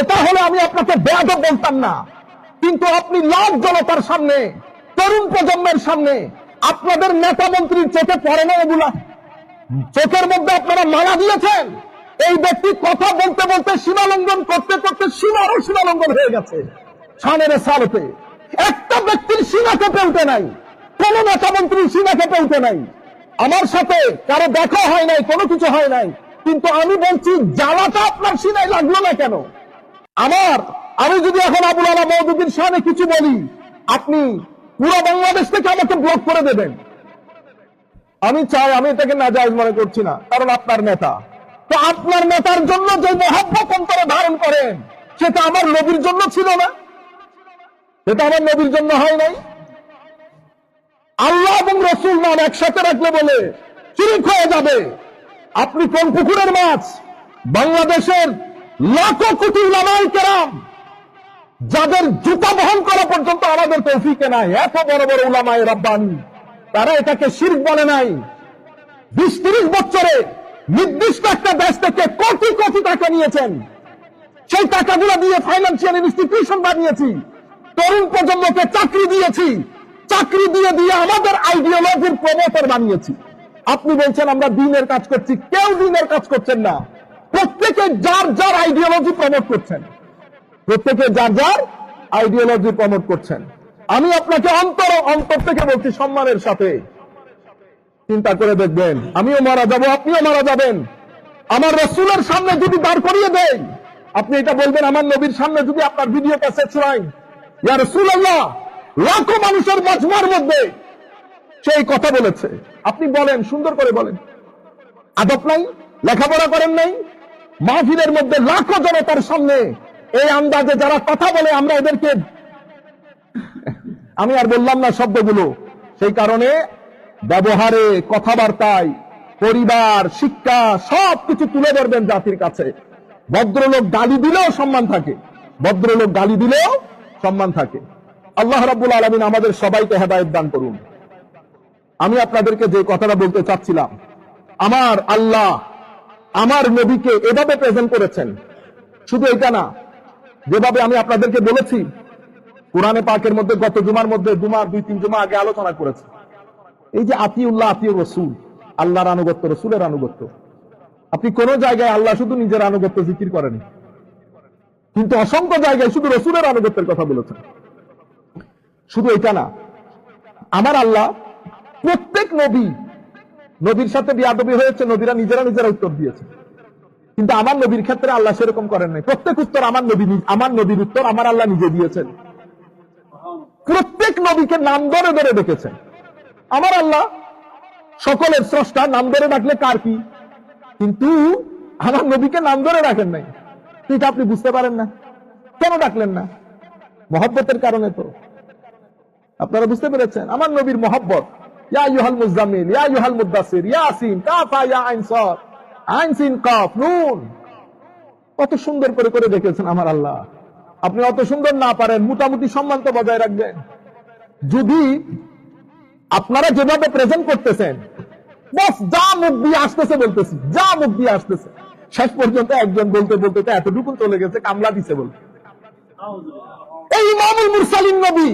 এটা হলে আমি আপনাকে বেয়াদব বলতাম না, কিন্তু আপনি লাখ জনতার সামনে, তরুণ প্রজন্মের সামনে, আপনাদের নেতা মন্ত্রীর চোখে পড়ে না এগুলা? চোখের মধ্যে আপনারা মালা দিয়েছেন। এই ব্যক্তি কথা বলতে বলতে সীমা লঙ্ঘন করতে করতে সীমারও সীমা লঙ্ঘন হয়ে গেছে। শানে রিসালাতে একটা ব্যক্তির সীমা কেঁপে উঠে নাই, কোন নেতা মন্ত্রীর সীমা কেঁপে উঠে নাই। আমার সাথে কারো দেখা হয় নাই, কোনো কিছু হয় নাই, কিন্তু আমি বলছি জ্বালাটা আপনার সীমায় লাগলো না কেন? আমি যদি এখন আবুল আলা মওদুদীর শানে কিছু বলি, আপনি পুরো বাংলাদেশ থেকে আমাকে ব্লক করে দেবেন। আমি চাই, আমি এটাকে নাজায়েজ মনে করছি না, কারণ আপনার নেতা। তো আপনার নেতার জন্য যে মহব্বত অন্তরে ধারণ করেন, সেটা আমার নবীর জন্য ছিল না? সেটা আমার নবীর জন্য হয় নাই? আল্লাহ এবং রাসূল নাম একসাথে রাখলে বলে শিরক হয়ে যাবে। আপনি কোন পুকুরের মাছ? বাংলাদেশের লাখো কোটি উলামায়ে কেরাম, যাদের জুতা বহন করা পর্যন্ত আমাদের তৌফিকে নাই, এত বড় বড় উলামায়ে রাব্বানী, তারা এটাকে শিরক বলে নাই। 20-30 বছরে নির্দিষ্ট একটা দেশ থেকে কোটি কোটি টাকা নিয়েছেন, সেই টাকাগুলো দিয়ে ফাইন্যান্সিয়াল ইনস্টিটিউশন বানিয়েছি, তরুণ প্রজন্মকে চাকরি দিয়েছি, চাকরি দিয়ে দিয়ে আমাদের আইডিওলজির প্রমোটার বানিয়েছি। আপনি বলছেন আমরা দ্বীনের কাজ করছি, কেউ দ্বীনের কাজ করছেন না। প্রত্যেকে যার যার আইডিওলজি প্রমোট করছেন, প্রত্যেকে যার যার আইডিওলজি প্রমোট করছেন। আমি আপনাকে অন্তর থেকে বলছি, সম্মানের সাথে চিন্তা করে দেখবেন, আমিও মারা যাব, আপনিও মারা যাবেন। আমার রাসূলের সামনে যদি দাঁড় করিয়ে দেয়, আপনি এটা বলবেন আমার নবীর সামনে যদি আপনার ভিডিও ক্যাসেট শোনাই, ইয়া রাসূলুল্লাহ, লাখো মানুষের মজমার মধ্যে সেই কথা বলেছে, আপনি বলেন, সুন্দর করে বলেন। আদব নাই, লেখাপড়া করেন নাই, মাহফিলের মধ্যে লাখো জনতার সামনে এই আন্দাজে যারা কথা বলে, আমরা এদেরকে, আমি আর বললাম না শব্দগুলো, সেই কারণে ব্যবহারে, কথাবার্তায়, পরিবার, শিক্ষা সবকিছু তুলে ধরবেন জাতির কাছে। ভদ্রলোক গালি দিলেও সম্মান থাকে, ভদ্রলোক গালি দিলেও সম্মান থাকে। আল্লাহ রাব্বুল আলামিন আমাদের সবাইকে হেদায়েত দান করুন। আমি আপনাদেরকে যে কথাটা বলতে চাচ্ছিলাম, আমার আল্লাহ আমার নবীকে এভাবে প্রেজেন্ট করেছেন। শুধু এটা না, যেভাবে আমি আপনাদেরকে বলেছি, কোরআনে পাকের মধ্যে গত জুমার মধ্যে 2-3 জুমা আগে আলোচনা করেছে, এই যে আতিউল্লাহ আতিউর রাসূল, আল্লাহর আনুগত্য, রাসূলের আনুগত্য। আপনি কোন জায়গায় আল্লাহ শুধু নিজের আনুগত্য জিকির করেন, কিন্তু অসংখ্য জায়গায় শুধু রাসূলের আনুগত্যের কথা বলেছেন। শুধু এটা না, আমার আল্লাহ প্রত্যেক নবীর সাথে বিয়াদবি হয়েছে, নবীরা নিজেরা উত্তর দিয়েছে, কিন্তু আমার নবীর ক্ষেত্রে আল্লাহ সেরকম করেন নাই। প্রত্যেক উত্তর আমার নবীর উত্তর আমার আল্লাহ নিজে দিয়েছেন। প্রত্যেক নবীকে নাম ধরে ধরে ডেকেছেন। আমার আল্লাহ সকলের স্রষ্টা, নাম ধরে ডাকলে কার কি, কিন্তু আমার নবীকে নাম ধরে রাখেন নাই। এটা আপনি বুঝতে পারেন না, কেন ডাকলেন না? মহব্বতের কারণে। তো আপনারা বুঝতে পেরেছেন আমার নবীর মহব্বত। ইয়া আইয়ুহাল মুযাম্মিল, ইয়া আইয়ুহাল মুদ্দাসসির, ইয়াসিন, কাফা ইয়া আইন সাদ, আইন সিন কাফ নুন, কত সুন্দর করে করে দেখেছেন আমার আল্লাহ। আপনি অত সুন্দর না পারেন, মোটামুটি সম্মান তো বজায় রাখবেন। যদি আপনারা যেভাবে প্রেজেন্ট করতেছেন, বস যা মুখ দিয়ে আসতেছে বলতেছি, যা মুখ দিয়ে আসতেছে, শেষ পর্যন্ত একজন বলতে বলতে তো এতটুকু চলে গেছে, কামলা দিছে বলতে। এই ইমামুল মুরসালিন নবী,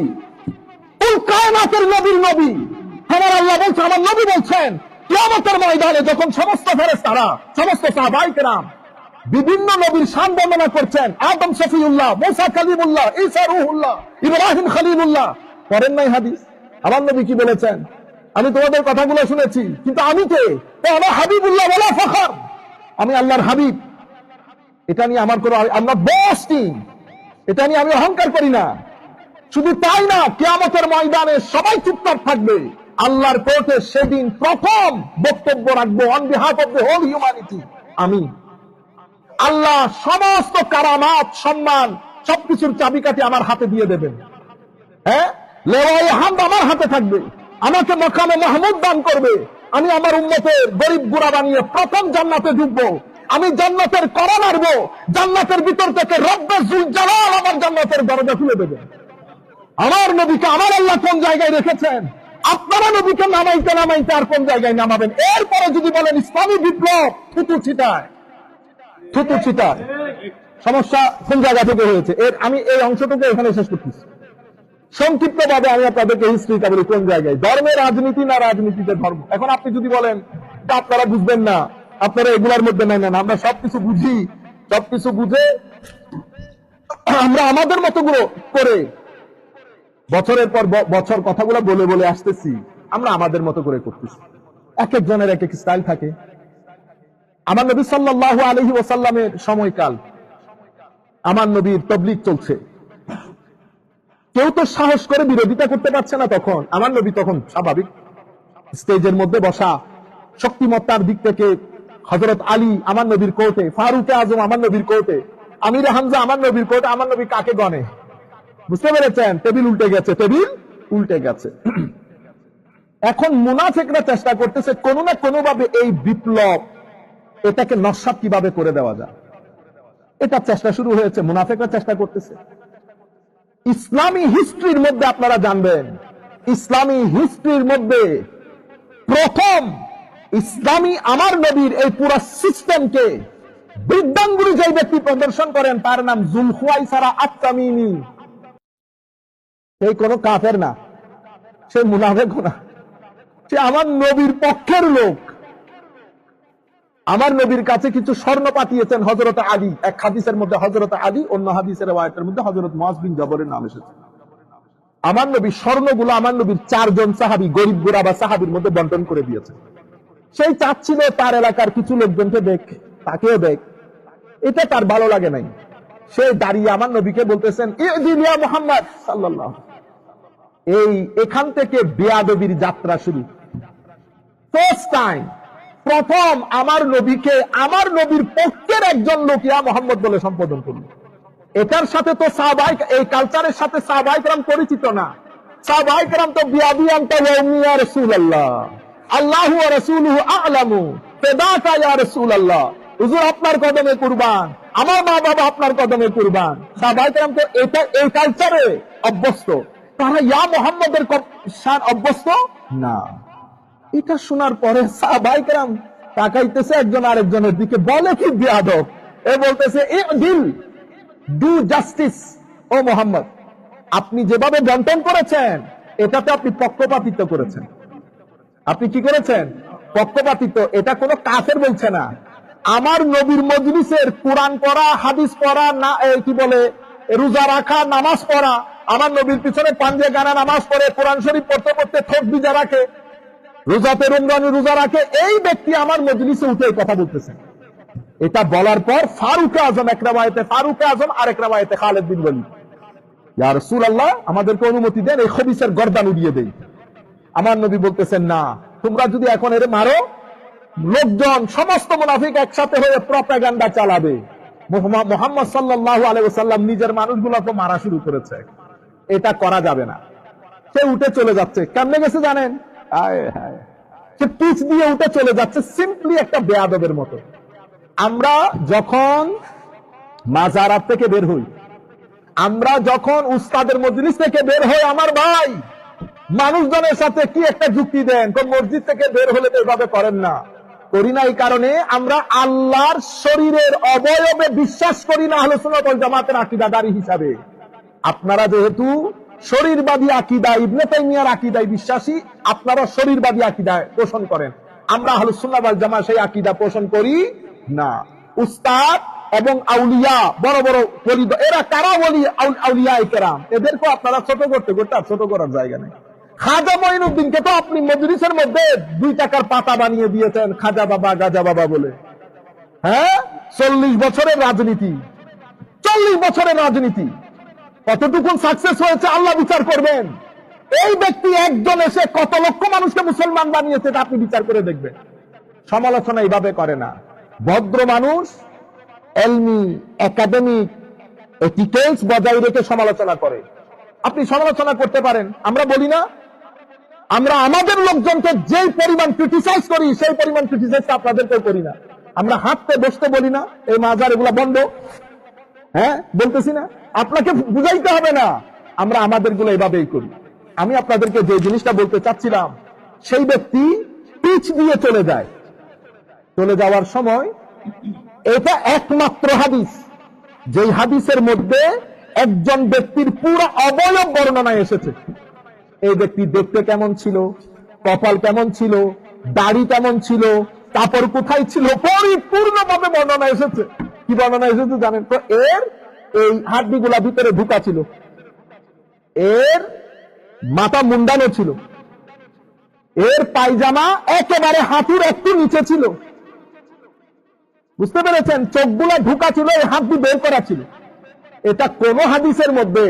কুল কায়নাতের নবীর নবী, আমার আল্লাহ বলছে, আমার নবী বলছেন, কিয়ামতের ময়দানে যখন সমস্ত ফেরেশতারা, সমস্ত সাহাবায়ে কেরাম বিভিন্ন নবীর শান বর্ণনা করছেন, আদম শফিউল্লাহ, মুসা কালিমুল্লাহ, ঈসা রূহুল্লাহ, ইব্রাহিম খলিলুল্লাহ। পড়েন নাই হাদিস? আমার নবী কি বলেছেন? আমি তোমাদের কথাগুলো শুনেছি, কিন্তু আমি কে? আনা হাবিবুল্লাহ ওয়ালা ফখর, আমি আল্লাহর হাবিব। এটা নিয়ে আমার কোনো, আমরা বস্টিং, এটা নিয়ে আমি অহংকার করি না। শুধু তাই না, কিয়ামতের ময়দানে সবাই চুপচাপ থাকবে। আল্লাহর কোর্টে সেদিন প্রথম বক্তব্য রাখবো on behalf of the whole humanity আমি। আল্লাহ সমস্ত কারামাত, সম্মান, সবকিছুর চাবিকাঠি আমার হাতে দিয়ে দেবেন। হ্যাঁ, লেওয়ায়ে হামদ আমার হাতে থাকবে, আমাকে মাকামে মাহমুদ দান করবে। আমি আমার উম্মতের গরিব গুড়া বানিয়ে প্রথম জান্নাতে ঢুকবো। আমি জান্নাতের করা নাড়বো, জান্নাতের ভিতর থেকে রব্বে জুল জালাল আমার জান্নাতের দরজা খুলে দেবে। আমার নবীকে আমার আল্লাহ কোন জায়গায় রেখেছেন, আপনারা নবীকে নামাইতে নামাইতে আর কোন জায়গায় নামাবেন? এরপরে যদি বলেন ইসলামী বিপ্লব, থুতু ছিটায়, থুতু ছিটায়। সমস্যা কোন জায়গা থেকে হয়েছে? আমি এই অংশটুকু এখানে শেষ করতেছি। সংক্ষিপ্ত ভাবে আমি আপনাদেরকে হিস্ট্রিটা বলি, কোন জায়গায় ধর্মে রাজনীতি না রাজনীতিতে ধর্ম। এখন আপনি যদি বলেন আপনারা বুঝবেন না, আপনারা এগুলার মধ্যে নেন না, আমরা সবকিছু বুঝি, সবকিছু বুঝে আমরা আমাদের মতো করে বছরের পর বছর কথাগুলো বলে বলে আসতেছি, আমরা আমাদের মতো করে করতেছি। এক একজনের এক এক স্টাইল থাকে। আমার নবী সাল্লাল্লাহু আলাইহি ওয়াসাল্লামের সময়কাল, আমার নবীর তাবলীগ চলছে, কেউ তো সাহস করে বিরোধিতা করতে পারছে না। তখন আমার নবী তখন স্বাভাবিক স্টেজের মধ্যে বসা, শক্তিমত্তার দিক থেকে হযরত আলী আমার নবীর কোর্টে, ফারুক আজম আমার নবীর কোর্টে, আমির হামজা আমার নবীর কোর্টে। আমার নবী কাকে গনে? বুঝতে পেরেছেন? টেবিল উল্টে গেছে, টেবিল উল্টে গেছে। এখন মুনাফিকরা চেষ্টা করতেছে কোনো না কোনো ভাবে এই বিপ্লব, এটাকে নস্যাৎ কিভাবে করে দেওয়া যায়, এটা চেষ্টা শুরু হয়েছে। মুনাফিকরা চেষ্টা করতেছে। ইসলামী হিস্ট্রির মধ্যে আপনারা জানবেন, ইসলামী হিস্ট্রির মধ্যে প্রথম ইসলামী আমার নবীর এই পুরো সিস্টেমকে বৃদ্ধাঙ্গুলি যে ব্যক্তি প্রদর্শন করেন, তার নাম যুলখুয়াইসারা আত-তামিমি। সেই কোন কাফের না, সে মুনাফিক না, সে আমার নবীর পক্ষের লোক। আমার নবীর কাছে কিছু স্বর্ণ পাঠিয়েছেন হযরত আলী। এক হাদিসের মধ্যে হযরত আলী, অন্য হাদিসের riwayat-এর মধ্যে হযরত মুআজ বিন জবরের নাম এসেছে। আমার নবী স্বর্ণগুলো আমার নবীর 4 জন সাহাবী, গরিব গুরাবা সাহাবীর মধ্যে বন্টন করে দিয়েছে। সেই চাচ্ছিল তার এলাকার কিছু লোকজনকে দেখ, তাকেও দেখ। এটা তার ভালো লাগে নাই। সে দাঁড়িয়ে আমার নবীকে বলতেছেন, ইদিন ইয়া মুহাম্মদ সাল্লাল্লাহু। এখান থেকে বেয়াদবির যাত্রা শুরু। ফার্স্ট টাইম, প্রথম আমার নবীকে আমার নবীর পক্ষের একজন লোক ইয়া মুহাম্মদ বলে সম্বোধন করল। এটার সাথে তো সাহাবায়ে, এই কালচারের সাথে সাহাবায়ে কেরাম পরিচিত না। সাহাবায়ে কেরাম তো বিয়াদি আনতা ইয়া রাসূলুল্লাহ, আল্লাহু ওয়া রাসূলুহু আ'লামু, ফিদাকা ইয়া রাসূলুল্লাহ, হুজুর আপনার কদমে কুরবান, আমার মা বাবা আপনার কদমে কুরবান। সাহাবায়ে কেরাম তো এটা এই কালচারে অভ্যস্ত, তারা ইয়া মুহাম্মদের শান অভ্যস্ত না। এটা শোনার পরে সাহাবায়ে কেরাম তাকাইতেছে একজন আরেকজনের দিকে, বলে কি বেয়াদব, এ বলতেছে ইদিল, ডু জাস্টিস ও মুহাম্মদ, আপনি যেভাবে বন্টন করেছেন এটাতে আপনি পক্ষপাতিত্ব করেছেন। আপনি কি করেছেন? পক্ষপাতিত্ব। এটা কোনো কাফের বলছে না। আমার নবীর মজলিসের কোরআন পড়া, হাদিস পড়া, না কি বলে রোজা রাখা, নামাজ পড়া, আমার নবীর পিছনে পাঞ্জে গানা নামাজ পড়ে, কোরআন শরীফ পড়তে পড়তে ঠোঁট ভিজা রাখে, রোজাতে রমজানে রোজা রাখে, এই ব্যক্তি আমার মজলিসে উঠে কথা বলতেছেন। এটা বলার পর ফারুক আজম, এক রাওয়ায়াতে ফারুক আজম, আরেক রাওয়ায়াতে খালিদ বিন ওয়ালিদ, ইয়া রাসূলুল্লাহ আমাদেরকে অনুমতি দেন এই খবিসের গর্দান উড়িয়ে দেই। আমার নবী বলতেছেন, না, তোমরা যদি এখন এর মারো, লোকজন সমস্ত মুনাফিক একসাথে হয়ে প্রপাগান্ডা চালাবে। মুহাম্মদ সাল্লাল্লাহু আলাইহি ওয়াসাল্লাম নিজের মানুষগুলোকে মারা শুরু করেছে, এটা করা যাবে না। সে উঠে চলে যাচ্ছে। কেমনে গেছে জানেন? সে পিচ দিয়ে উঠে চলে যাচ্ছে, সিম্পলি একটা বেয়াদবের মতো। আমরা যখন মাজারাত থেকে বের হই, আমরা যখন উস্তাদের মজলিস থেকে বের হই, আমার ভাই মানুষজনের সাথে কি একটা যুক্তি দেন, কোন মসজিদ থেকে বের হলে তো এভাবে করেন না। করি না এই কারণে আমরা আল্লাহর শরীরের অবয়বে বিশ্বাস করি না আহলে সুন্নাত ওয়াল জামাতের আকীদাদারী হিসাবে। আপনারা যেহেতু শরীরবাদী আকীদা, ইবনে তাইমিয়ার আকীদায় বিশ্বাসী, আপনারা শরীরবাদী আকীদা পোষণ করেন। আমরা আহলে সুন্নাত ওয়াল জামাত সেই আকীদা পোষণ করি না। উস্তাদ এবং আউলিয়া, বড় বড় ওলি, এরা কারা ওলি? আউলিয়া কেরাম। এদেরকে আপনারা ছোট করতে করতে আর ছোট করার জায়গা নেই। খাজা মঈনুদ্দিনকে তো আপনি মজলিসের মধ্যে 2 টাকার পাতা বানিয়ে দিয়েছেন খাজা বাবা, গাজা বাবা বলে। হ্যাঁ, 40 বছরের রাজনীতি, 40 বছরের রাজনীতি কতটুকু সাকসেস হয়েছে আল্লাহ বিচার করবেন। এই ব্যক্তি একজন এসে কত লক্ষ মানুষকে মুসলমান বানিয়েছে তা আপনি বিচার করে দেখবেন। সমালোচনা এইভাবে করে না। ভদ্র মানুষ এলমি, একাডেমিক এটিকেটস বজায় রেখে সমালোচনা করে। আপনি সমালোচনা করতে পারেন, আমরা বলি না। আমরা আমাদের লোকজনকে যেই পরিমাণ ক্রিটিসাইজ করি সেই পরিমাণ ক্রিটিসাইজ আপনাদেরকে করি না। আমরা হাঁটতে বসতে বলি না এই মাজার এগুলা বন্ধ, হ্যাঁ বলতেছি না? আপনাকে বুঝাইতে হবে না, আমরা আমাদের গুলো এভাবেই করি। আমি আপনাদেরকে যে জিনিসটা বলতে চাচ্ছিলাম, সেই ব্যক্তি পিচ দিয়ে চলে যায়। চলে যাওয়ার সময় এটা একমাত্র হাদিস, যেই হাদিসের মধ্যে একজন ব্যক্তির পুরো অবয়ব বর্ণনা এসেছে। এই ব্যক্তি দেখতে কেমন ছিল, কপাল কেমন ছিল, দাড়ি কেমন ছিল, কাপড় কোথায় ছিল, পরিপূর্ণভাবে বর্ণনা এসেছে। কি বর্ণনা এসেছে জানেন তো? এর এই হাড্ডিগুলা ভিতরে ঢুকা ছিল, এর মাথা মুন্ডানো ছিল, এর পায়জামা একেবারে হাঁটুর একটু নিচে ছিল, বুঝতে পেরেছেন? চোখগুলা ঢুকা ছিল, এই হাড্ডি বের করা ছিল। এটা কোন হাদিসের মধ্যে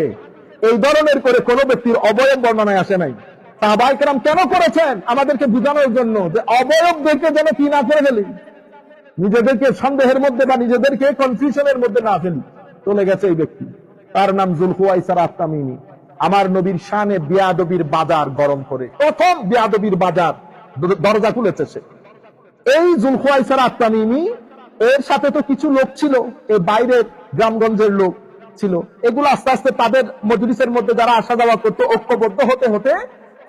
এই ধরনের করে কোন ব্যক্তির অবয়ব বর্ণনায় আসে নাই। সাহাবায়ে কেরাম কেন করেছেন? আমাদেরকে বোঝানোর জন্য যে অবয়ব দেখে যেন কি না করে ফেলি, নিজেদেরকে সন্দেহের মধ্যে বা নিজেদেরকে কনফিউশনের মধ্যে না ফেলি। চলে গেছে এই ব্যক্তি, তার নাম যুলখুয়াইসার আত-তামিমি। আমার নবীর শানে বেয়াদবির বাজার গরম করে, প্রথম বেয়াদবির বাজার দরজা খুলেছে সে। এই যুলখুয়াইসার আত-তামিমি, এর সাথে তো কিছু লোক ছিল, এই বাইরের গ্রামগঞ্জের লোক ছিল। এগুলো আস্তে আস্তে তাদের মজলিসের মধ্যে যারা আসা যাওয়া করতো, ঐক্যবদ্ধ হতে হতে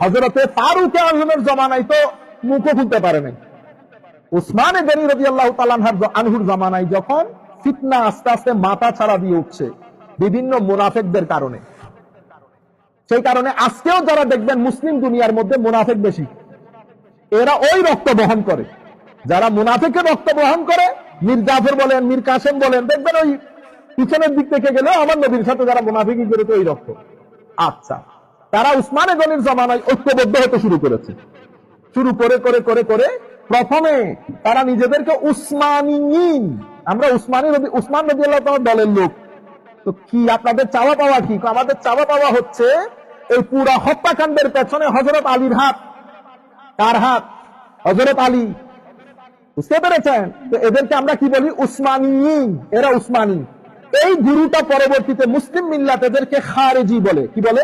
হযরতে ফারুক আযমের জামানায় তো মুখও খুলতে পারে নাই। উসমান গনি রাদিয়াল্লাহু তাআলা আনহুর জামানায় যখন ফিতনা আস্তে আস্তে মাথা ছাড়া দিয়ে উঠছে বিভিন্ন মুনাফিকদের কারণে, সেই কারণে আজকেও যারা দেখবেন মুসলিম দুনিয়ার মধ্যে মুনাফিক বেশি, এরা ওই রক্ত বহন করে। যারা মুনাফিকের রক্ত বহন করে, মীর জাফর বলেন, মীর কাসেম বলেন, দেখবেন ওই পিছনের দিক থেকে গেলে আমার নবীর সাথে যারা মুনাফিকি করেছে ওই রক্ত। আচ্ছা, তারা উসমান গনির জামানায় ঐক্যবদ্ধ হতে শুরু করেছে। শুরু করে করে করে করে প্রথমে তারা নিজেদেরকে উসমানীয়িন, আমরা উসমান রাদিয়াল্লাহু তাআলা দলের লোক। তো কি আপনাদের চাওয়া পাওয়া কি? আমাদের চাওয়া পাওয়া হচ্ছে এই পুরা হত্যাকাণ্ডের পেছনে হযরত আলীর হাত। কার হাত? হযরত আলী। বুঝতে পেরেছেন? তো এদেরকে আমরা কি বলি? উসমানীয়িন। এরা উসমানী। এই গুরুটা পরবর্তীতে মুসলিম মিল্লাত এদেরকে খারেজি বলে। কি বলে?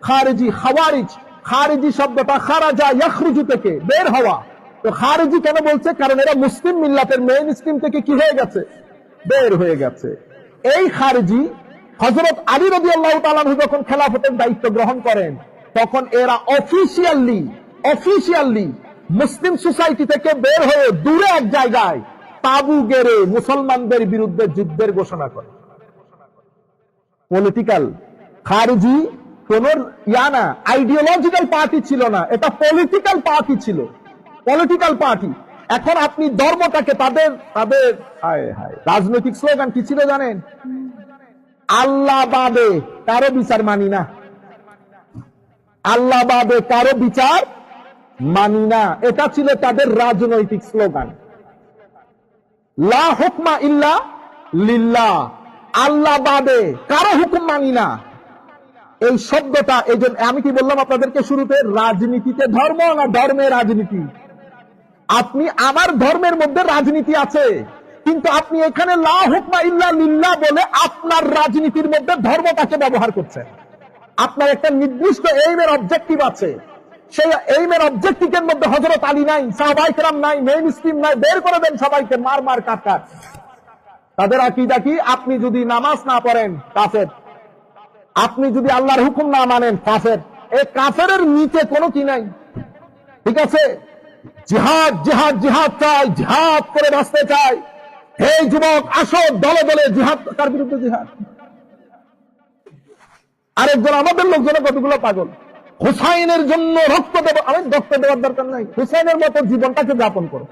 খারেজি, খাওয়ারিজ। খারেজি শব্দটা খারাজা ইয়াখরুজু থেকে, বের হওয়া। তো খারেজি কেন বলছে? কারণ এরা মুসলিম মিল্লাতের মেইন স্ট্রিম থেকে কি হয়ে গেছে? বের হয়ে গেছে। এই খারেজি হযরত আলী রাদিয়াল্লাহু তাআলা আনহু যখন খেলাফতের দায়িত্ব গ্রহণ করেন, তখন এরা অফিশিয়ালি মুসলিম সোসাইটি থেকে বের হয়ে দূরে এক জায়গায় তাবু গেড়ে মুসলমানদের বিরুদ্ধে যুদ্ধের ঘোষণা করে। পলিটিক্যাল খারেজি কোন আইডিওলজিক্যাল পার্টি ছিল না, এটা পলিটিক্যাল পার্টি ছিল, পলিটিক্যাল পার্টি। এখন আপনি ধর্মটাকে তাদের রাজনৈতিক স্লোগান কি ছিল জানেন? আল্লাহ বাদে কারো বিচার মানি না, আল্লাহ বাদে কারো বিচার মানি না, এটা ছিল তাদের রাজনৈতিক স্লোগান। লা হুকমা ইল্লা লিল্লাহ, আল্লাহ বাদে কারো হুকুম মানি না। এই শব্দটা, এই জন্য আমি কি বললাম আপনাদেরকে শুরুতে, রাজনীতিতে ধর্ম না ধর্মে রাজনীতি। আপনি আমার ধর্মের মধ্যে রাজনীতি আছে, কিন্তু আপনি এখানে লা হুকমা ইল্লা লিল্লাহ বলে আপনার রাজনীতির মধ্যে ধর্মটাকে ব্যবহার করছেন। আপনার একটা নির্দিষ্ট এইমের অবজেক্টিভ আছে, সেই এইমের অবজেক্টিভের মধ্যে হযরত আলী নাই, সাহাবায়ে কেরাম নাই, মেইন স্ট্রিম নাই। বের করে দেন সবাইকে, মার কাট। তাদের আকীদা কি? আপনি যদি নামাজ না পড়েন কাফের, আপনি যদি আল্লাহর হুকুম না মানেন কাফের। এই কাফেরের নিচে কোনো কি নাই। ঠিক আছে? জিহাদ জিহাদ জিহাদ চাই, জিহাদ করে বাঁচতে চাই। হে যুবক, আসো দলে দলে জিহাদ। তার বিরুদ্ধে জিহাদ। আরেকজন আমাদের লোকজন কতগুলো পাগল, হুসাইনের জন্য রক্ত দেব। আমি রক্ত দেওয়ার দরকার নাই, হুসাইনের মতো জীবনটাকে যাপন করো।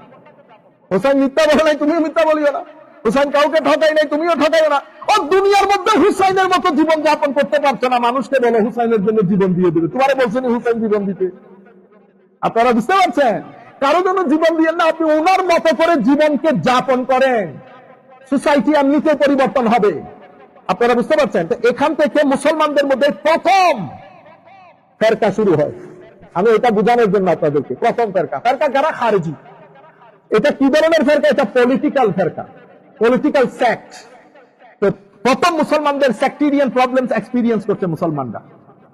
হুসাইন মিথ্যা বলে নাই, তুমি মিথ্যা বলিও না। হুসাইন কাউকে ঠকাই নাই, তুমিও ঠকাই না। ও দুনিয়ার মধ্যে হুসাইনের মতো জীবন যাপন করতে পারছে না, মানুষকে বলে হুসাইনের জন্য জীবন দিয়ে দেবে। তোমারে বলছেন হুসাইন জীবন দিতে? আপনারা বুঝতে পারছেন? কারো জন্য জীবন দিয়ে না, আপনি ওনার মতো করে জীবনকে যাপন করেন, সোসাইটি এমনিতে পরিবর্তন হবে। আপনারা বুঝতে পারছেন? তো এখান থেকে মুসলমানদের মধ্যে প্রথম ফেরকা শুরু হয়। আমি এটা বোঝানোর জন্য আপনাদেরকে, প্রথম ফেরকা কারা? খারেজি। এটা কি ধরনের ফেরকা? এটা পলিটিক্যাল ফেরকা, পলিটিক্যাল সেক্ট। তো প্রথম মুসলমানদের সেক্টেরিয়ান প্রবলেমস এক্সপেরিয়েন্স করছে মুসলমানরা,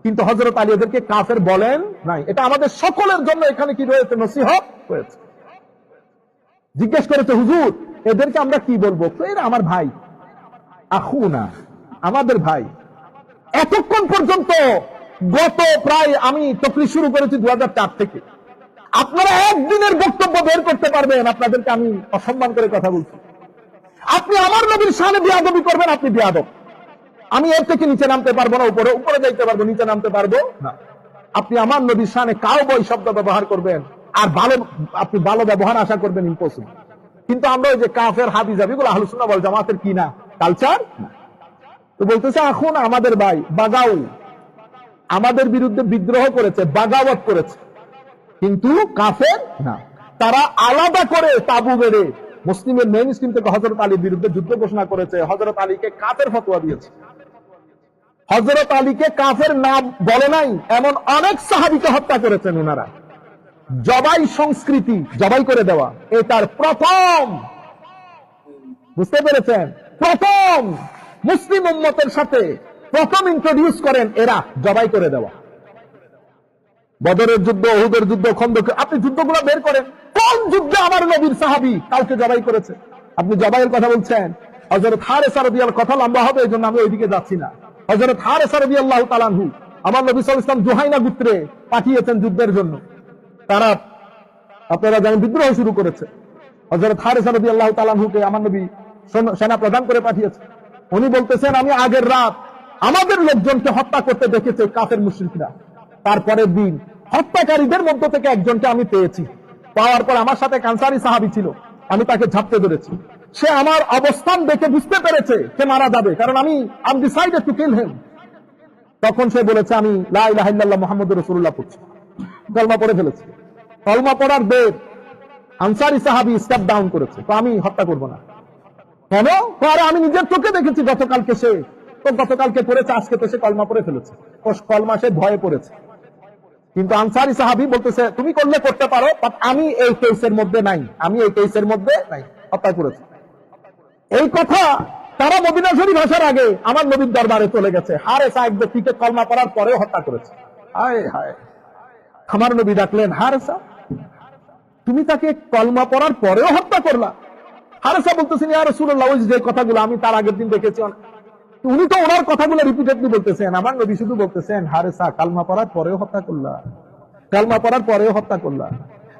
কিন্তু হযরত আলী এদেরকে কাফের বলেন নাই। এটা আমাদের সকলের জন্য এখানে কি রয়েছে? নসিহত রয়েছে। জিজ্ঞেস করেছে, হুজুর এদেরকে আমরা কি বলবো? এরা আমার ভাই, আখুনা, আমাদের ভাই। এতক্ষণ পর্যন্ত গত প্রায়, আমি তকলিফ শুরু করেছি 2004 থেকে, আপনারা একদিনের বক্তব্য বের করতে পারবেন আপনাদেরকে আমি অসম্মান করে কথা বলছি? আপনি আমার নবীর শানে বেয়াদবি করবেন, আপনি বেয়াদব। আমি এর থেকে নিচে নামতে পারবো না, উপরে যাইতে পারবো, নিচে নামতে পারবো না। আপনি আমার নবীর শানে কাউবয় শব্দ ব্যবহার করবেন আর আপনি ভালো ব্যবহার আশা করবেন, ইম্পসিবল। কিন্তু আমরা ওই যে কাফের হাবিজাবি গুলো আহলুস সুন্নাহ ওয়াল জামাতের কি না কালচার, তো বলতেছে এখন আমাদের ভাই বাগাউ আমাদের বিরুদ্ধে বিদ্রোহ করেছে, বাগাওয়াত করেছে, কিন্তু কাফের না। তারা আলাদা করে তাবু বেড়ে মুসলিমের মেইন স্ট্রিম থেকে হযরত আলীর বিরুদ্ধে যুদ্ধ ঘোষণা করেছে, হযরত আলীকে কাফের ফতোয়া দিয়েছে। হযরত আলীকে কাফের না বলে নাই এমন অনেক সাহাবীকে হত্যা করেছেন ওনারা। জবাই সংস্কৃতি, জবাই করে দেওয়া, এটার প্রথম, বুঝতে পেরেছেন? প্রথম মুসলিম উম্মতের সাথে প্রথম ইন্ট্রোডিউস করেন এরা, জবাই করে দেওয়া। বদরের যুদ্ধ, উহুদের যুদ্ধ, খন্দক, আপনি যুদ্ধগুলো বের করেন, কোন যুদ্ধে আমার নবীর সাহাবী কাউকে জবাই করেছে? আপনি জবাইয়ের কথা বলছেন। হযরত হারেসা রাদিয়াল্লাহু, কথা লম্বা হবে এই জন্য আমি ওইদিকে যাচ্ছি না। হযরত হারেসা রাদিয়াল্লাহু তাআলা আনহু আমার নবী সাল্লাল্লাহু আলাইহি ওয়াসাল্লাম জুহাইনা গোত্রে পাঠিয়েছেন যুদ্ধের জন্য। তারা, আপনারা জানেন, বিদ্রোহ শুরু করেছে। হযরত হারেসা রাদিয়াল্লাহু তাআলা আনহুকে আমার নবী সেনা প্রধান করে পাঠিয়েছে। উনি বলতেছেন, আমি আগের রাত আমাদের লোকজনকে হত্যা করতে দেখেছি কাফের মুশরিকরা। তারপরের দিন হত্যাকারীদের মধ্য থেকে একজনকে আমি পেয়েছি। পাওয়ার পর আমার সাথে আনসারী সাহাবী ছিল, আমি তাকে ঝাপটে ধরেছি। সে আমার অবস্থান দেখে বুঝতে পেরেছে সে মারা যাবে, কারণ আমি ডিসাইডেড টু কিল হিম। তখন সে বলেছে, আমি লা ইলাহা ইল্লাল্লাহ মুহাম্মাদুর রাসূলুল্লাহ পড়ছি, কলমা পড়ে ফেলেছি। কলমা পড়ার বেদ আনসারী সাহাবী স্টেপ ডাউন করেছে, তো আমি হত্যা করব না। কেন? আরে আমি নিজের চোখে দেখেছি গতকালকে সে, তো গতকালকে পড়েছে, আজকে তো সে কলমা পড়ে ফেলেছে। কলমা সে ভয়ে পড়েছে। কিন্তু আনসারী সাহাবী বলতেছে, তুমি করলে করতে পারো, বাট আমি এই কেসের মধ্যে নাই, আমি এই কেসের মধ্যে নাই, হত্যা করেছি। এই কথা তারা মদিনা শরীফ আসার আগে আমার নবীর দরবারে চলে গেছে। হারেসা এক ব্যক্তিকে কলমা পড়ার পরেও হত্যা করেছে। হায় হায়, আমার নবী ডাকলেন, হারেসা তুমি তাকে কলমা পড়ার পরেও হত্যা করলা? হারেসা বলতেছেন, ইয়া রাসূলুল্লাহ, ওই যে কথাগুলো আমি তার আগের দিন দেখেছি। উনি তো ওনার কথাগুলো রিপিটেডলি বলতেছেন, আমার নবী শুধু বলতেছেন, হারেসা কালমা পড়ার পরেও হত্যা করলা, কালমা পড়ার পরেও হত্যা করলা,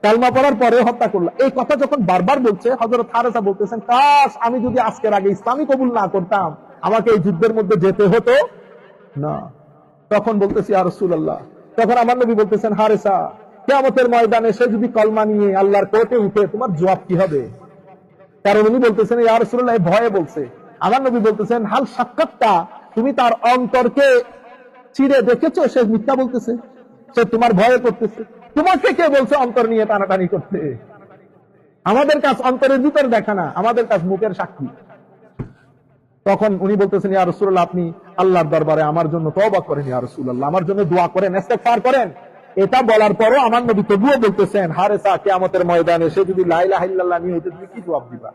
কালমা পড়ার পরেও হত্যা করলা। এই কথা যখন বারবার বলছে, হযরত হারেসা বলতেছেন, কাশ আমি যদি আজকের আগে ইসলামী কবুল না করতাম, আমাকে এই যুদ্ধের মধ্যে যেতে হতো না। তখন বলতেছি, ইয়া রাসূলুল্লাহ, তখন আমার নবী বলতেছেন, হারেসা কিয়ামতের ময়দানে সে যদি কলমা নিয়ে আল্লাহর কোর্টে উঠে, তোমার জবাব কি হবে? কারণ উনি বলতেছেন, ইয়া রাসূলুল্লাহ, ভয়ে বলছে। আমার নবী বলতেছেন, হাল সাক্ষাৎটা, তুমি তার অন্তরকে চিরে দেখেছো? সে মিথ্যা বলতেছে, সে তোমার ভয়ে করতেছে। তোমাকে কে বলছে অন্তর নিয়ে টানাটানি করতে? আমাদের কাছে অন্তরের ভিতর দেখা না, আমাদের কাছে মুখের সাক্ষী। তখন উনি বলতেছেন, ইয়া রাসূলুল্লাহ, আপনি আল্লাহর দরবারে আমার জন্য তওবা করেন, ইয়া রাসূলুল্লাহ, আমার জন্য দোয়া করেন, ইস্তেগফার করেন। এটা বলার পরও আমার নবী তবুও বলতেছেন, হারেসা কিয়ামতের ময়দানে সে যদি লা ইলাহা ইল্লাল্লাহ নিয়ে হইতে, তুমি কি জবাব দিবা?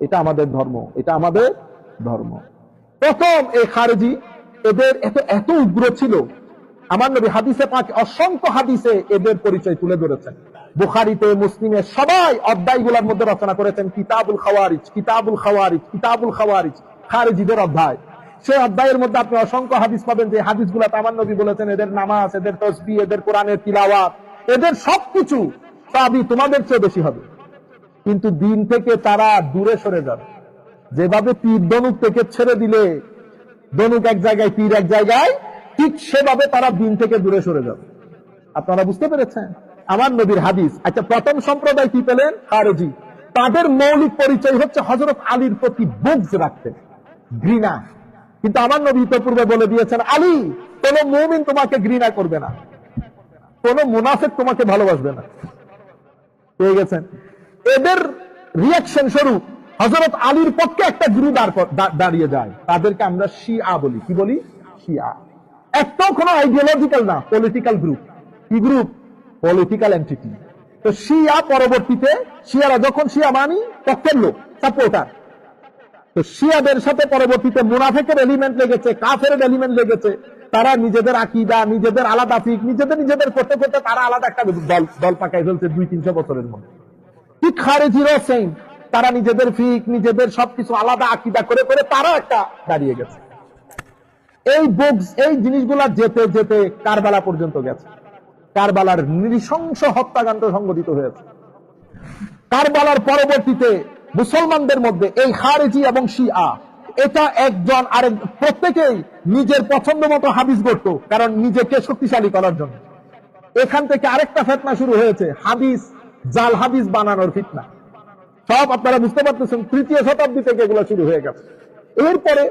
এটা আমাদের ধর্ম, এটা আমাদের ধর্ম। প্রথম এই খারেজি এদের এত উগ্র ছিল। আমার নবী হাদিসে পাক অসংখ্য হাদিসে এদের পরিচয় তুলে ধরেছেন। বুখারীতে, মুসলিমে সবাই অধ্যায়গুলোর মধ্যে রচনা করেছেন কিতাবুল খাওয়ারিজ, কিতাবুল খাওয়ারিজ, কিতাবুল খাওয়ারিজ, খারেজিদের অধ্যায়। সেই অধ্যায়ের মধ্যে আপনি অসংখ্য হাদিস পাবেন, যে হাদিসগুলোতে আমার নবী বলেছেন এদের নামাজ, এদের তাসবিহ, এদের কোরআনের তিলাওয়াত, এদের সবকিছু সবই তোমাদের চেয়ে বেশি হবে। কিন্তু দিন থেকে তারা দূরে সরে যাবে। যেভাবে তীর ধনুক থেকে ছেড়ে দিলে ধনুক এক জায়গায়, তীর এক জায়গায়, ঠিক সেভাবে তারা দিন থেকে দূরে সরে যাবে। আপনারা বুঝতে পেরেছেন? আমার নবীর হাদিস। আচ্ছা, প্রথম সম্প্রদায় কি পেলেন? খারেজি। তাদের মৌলিক পরিচয় হচ্ছে হযরত আলীর প্রতি বুগজ রাখতেন, ঘৃণা। কিন্তু আমার নবী তো পূর্বে বলে দিয়েছেন, আলী, কোন মুমিন তোমাকে ঘৃণা করবে না, কোন মুনাফিক তোমাকে ভালোবাসবে না। পেয়ে গেছেন? এদের রিয়াকশন স্বরূপ হযরত আলীর পক্ষে একটা গ্রুপ দাঁড়িয়ে যায়, তাদেরকে আমরা শিয়া বলি। কি বলি? শিয়া। একটাও কোনো আইডিওলজিক্যাল না, পলিটিক্যাল গ্রুপ। কি গ্রুপ? Political entity. তো শিয়া পরবর্তীতে, শিয়ারা যখন শিয়া মানি পক্ষের লোক, সাপোর্টার, তো শিয়াদের সাথে পরবর্তীতে মুনাফিকের এলিমেন্ট লেগেছে, কাফের এলিমেন্ট লেগেছে। তারা নিজেদের আকীদা, নিজেদের আলাদা ফিক, নিজেদের করতে করতে তারা আলাদা একটা দল পাকায় ফেলছে 200-300 বছরের মধ্যে। ঠিক খারেজিরও সেম, তারা নিজেদের ফিক, নিজেদের সবকিছু আলাদা আকীদা করে করে তারা একটা দাঁড়িয়ে গেছে। এই বুকস, এই জিনিসগুলা যেতে যেতে কারবালা পর্যন্ত গেছে। কারবালার নৃশংস হত্যাকাণ্ড সংঘটিত হয়েছে। কারবালার পরবর্তীতে মুসলমানদের মধ্যে এই খারেজি এবং শিয়া, এটা একজন আরেক, প্রত্যেকেই নিজের পছন্দ মতো হাদিস গড়ত, কারণ নিজেকে শক্তিশালী করার জন্য। এখান থেকে আরেকটা ফিতনা শুরু হয়েছে, হাদিস, জাল হাদিস বানানোর ফিতনা। সব আপনারা বুঝতে পারতেছেন, 3য় শতাব্দী থেকে এগুলো শুরু হয়ে গেছে। এরপরে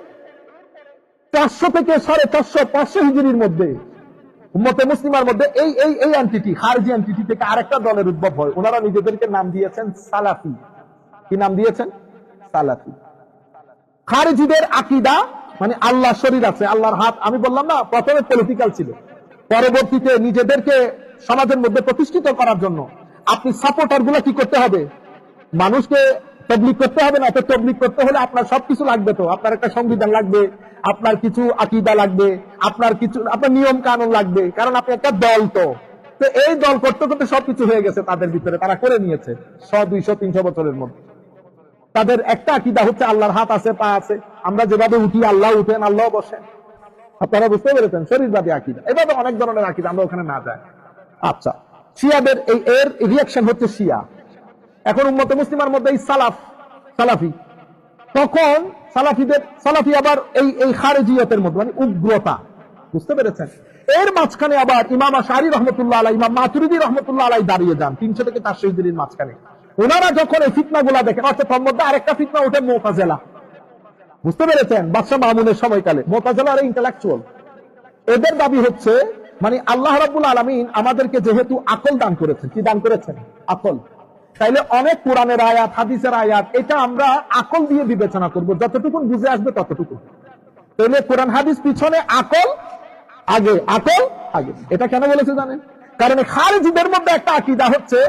400 থেকে 450, 500 হিজরির মধ্যে উম্মতে মুসলিমার মধ্যে এই এই এই এন্টিটি, খারজি এন্টিটি থেকে আরেকটা দলের উদ্ভব হয়। ওনারা নিজেদেরকে নাম দিয়েছেন সালাফি। কি নাম দিয়েছেন? সালাফি। খারজিদের আকীদা মানে আল্লাহ শরীর আছে, আল্লাহর হাত। আমি বললাম না, প্রথমে পলিটিক্যাল ছিল, পরবর্তীতে নিজেদেরকে সমাজের মধ্যে প্রতিষ্ঠিত করার জন্য আপনি সাপোর্টার গুলা কি করতে হবে? মানুষকে তবলিগ করতে হবে না? তো তবলিগ করতে হলে আপনার সবকিছু লাগবে, তো আপনার একটা সংবিধান লাগবে, আপনার কিছু আকীদা লাগবে, আপনার নিয়ম কানুন লাগবে, কারণ আপনি একটা দল। তো এই দল করতে করতে সবকিছু হয়ে গেছে তাদের ভিতরে, তারা করে নিয়েছে 100, 200, 300 বছরের মধ্যে। তাদের একটা আকীদা হচ্ছে আল্লাহর হাত আছে, পা আছে, আমরা যেভাবে উঠি আল্লাহ উঠেন, আল্লাহ বসেন। আপনারা বুঝতে পেরেছেন? শরীরবাদী আকীদা। এভাবে অনেক ধরনের আকীদা, আমরা ওখানে না যাই। আচ্ছা, শিয়াদের এর রিয়াকশন হচ্ছে শিয়া। এখন উম্মতে মুসলিমার মধ্যে এই সালাফি, তখন সালাফি আবার এই খারেজিয়তের মধ্যে মানে উগ্রতা, বুঝতে পেরেছেন? এর মাঝখানে আবার ইমাম আশআরী রহমতুল্লাহ আলাইহি, ইমাম মাতুরিদি রহমতুল্লাহ আলাইহি দাঁড়িয়ে যান 300 থেকে 400 হিজরির মাঝখানে। ওনারা যখন এই ফিতনাগুলা দেখেন, অর্থাৎ তার মধ্যে আরেকটা ফিতনা ওঠে মুতাজিলা, বুঝতে পেরেছেন? বাদশাহ মামুনের সময়কালে মুতাজিলা আর ইন্টেলেকচুয়াল, এদের দাবি হচ্ছে মানে আল্লাহ রাব্বুল আলামিন আমাদেরকে যেহেতু আকল দান করেছেন, কি দান করেছেন? আকল। তাইলে অনেক কোরআনের আয়াত, হাদিসের আয়াত, এটা আমরা আকল দিয়ে বিবেচনা করব, যতটুকু বুঝে আসবে ততটুকু। তাইলে কোরআন হাদিস পিছনে, আকল আগে, আকল আগে। এটা কেন বলেছে জানেন? কারণ খারেজিদের মধ্যে একটা আকীদা হচ্ছে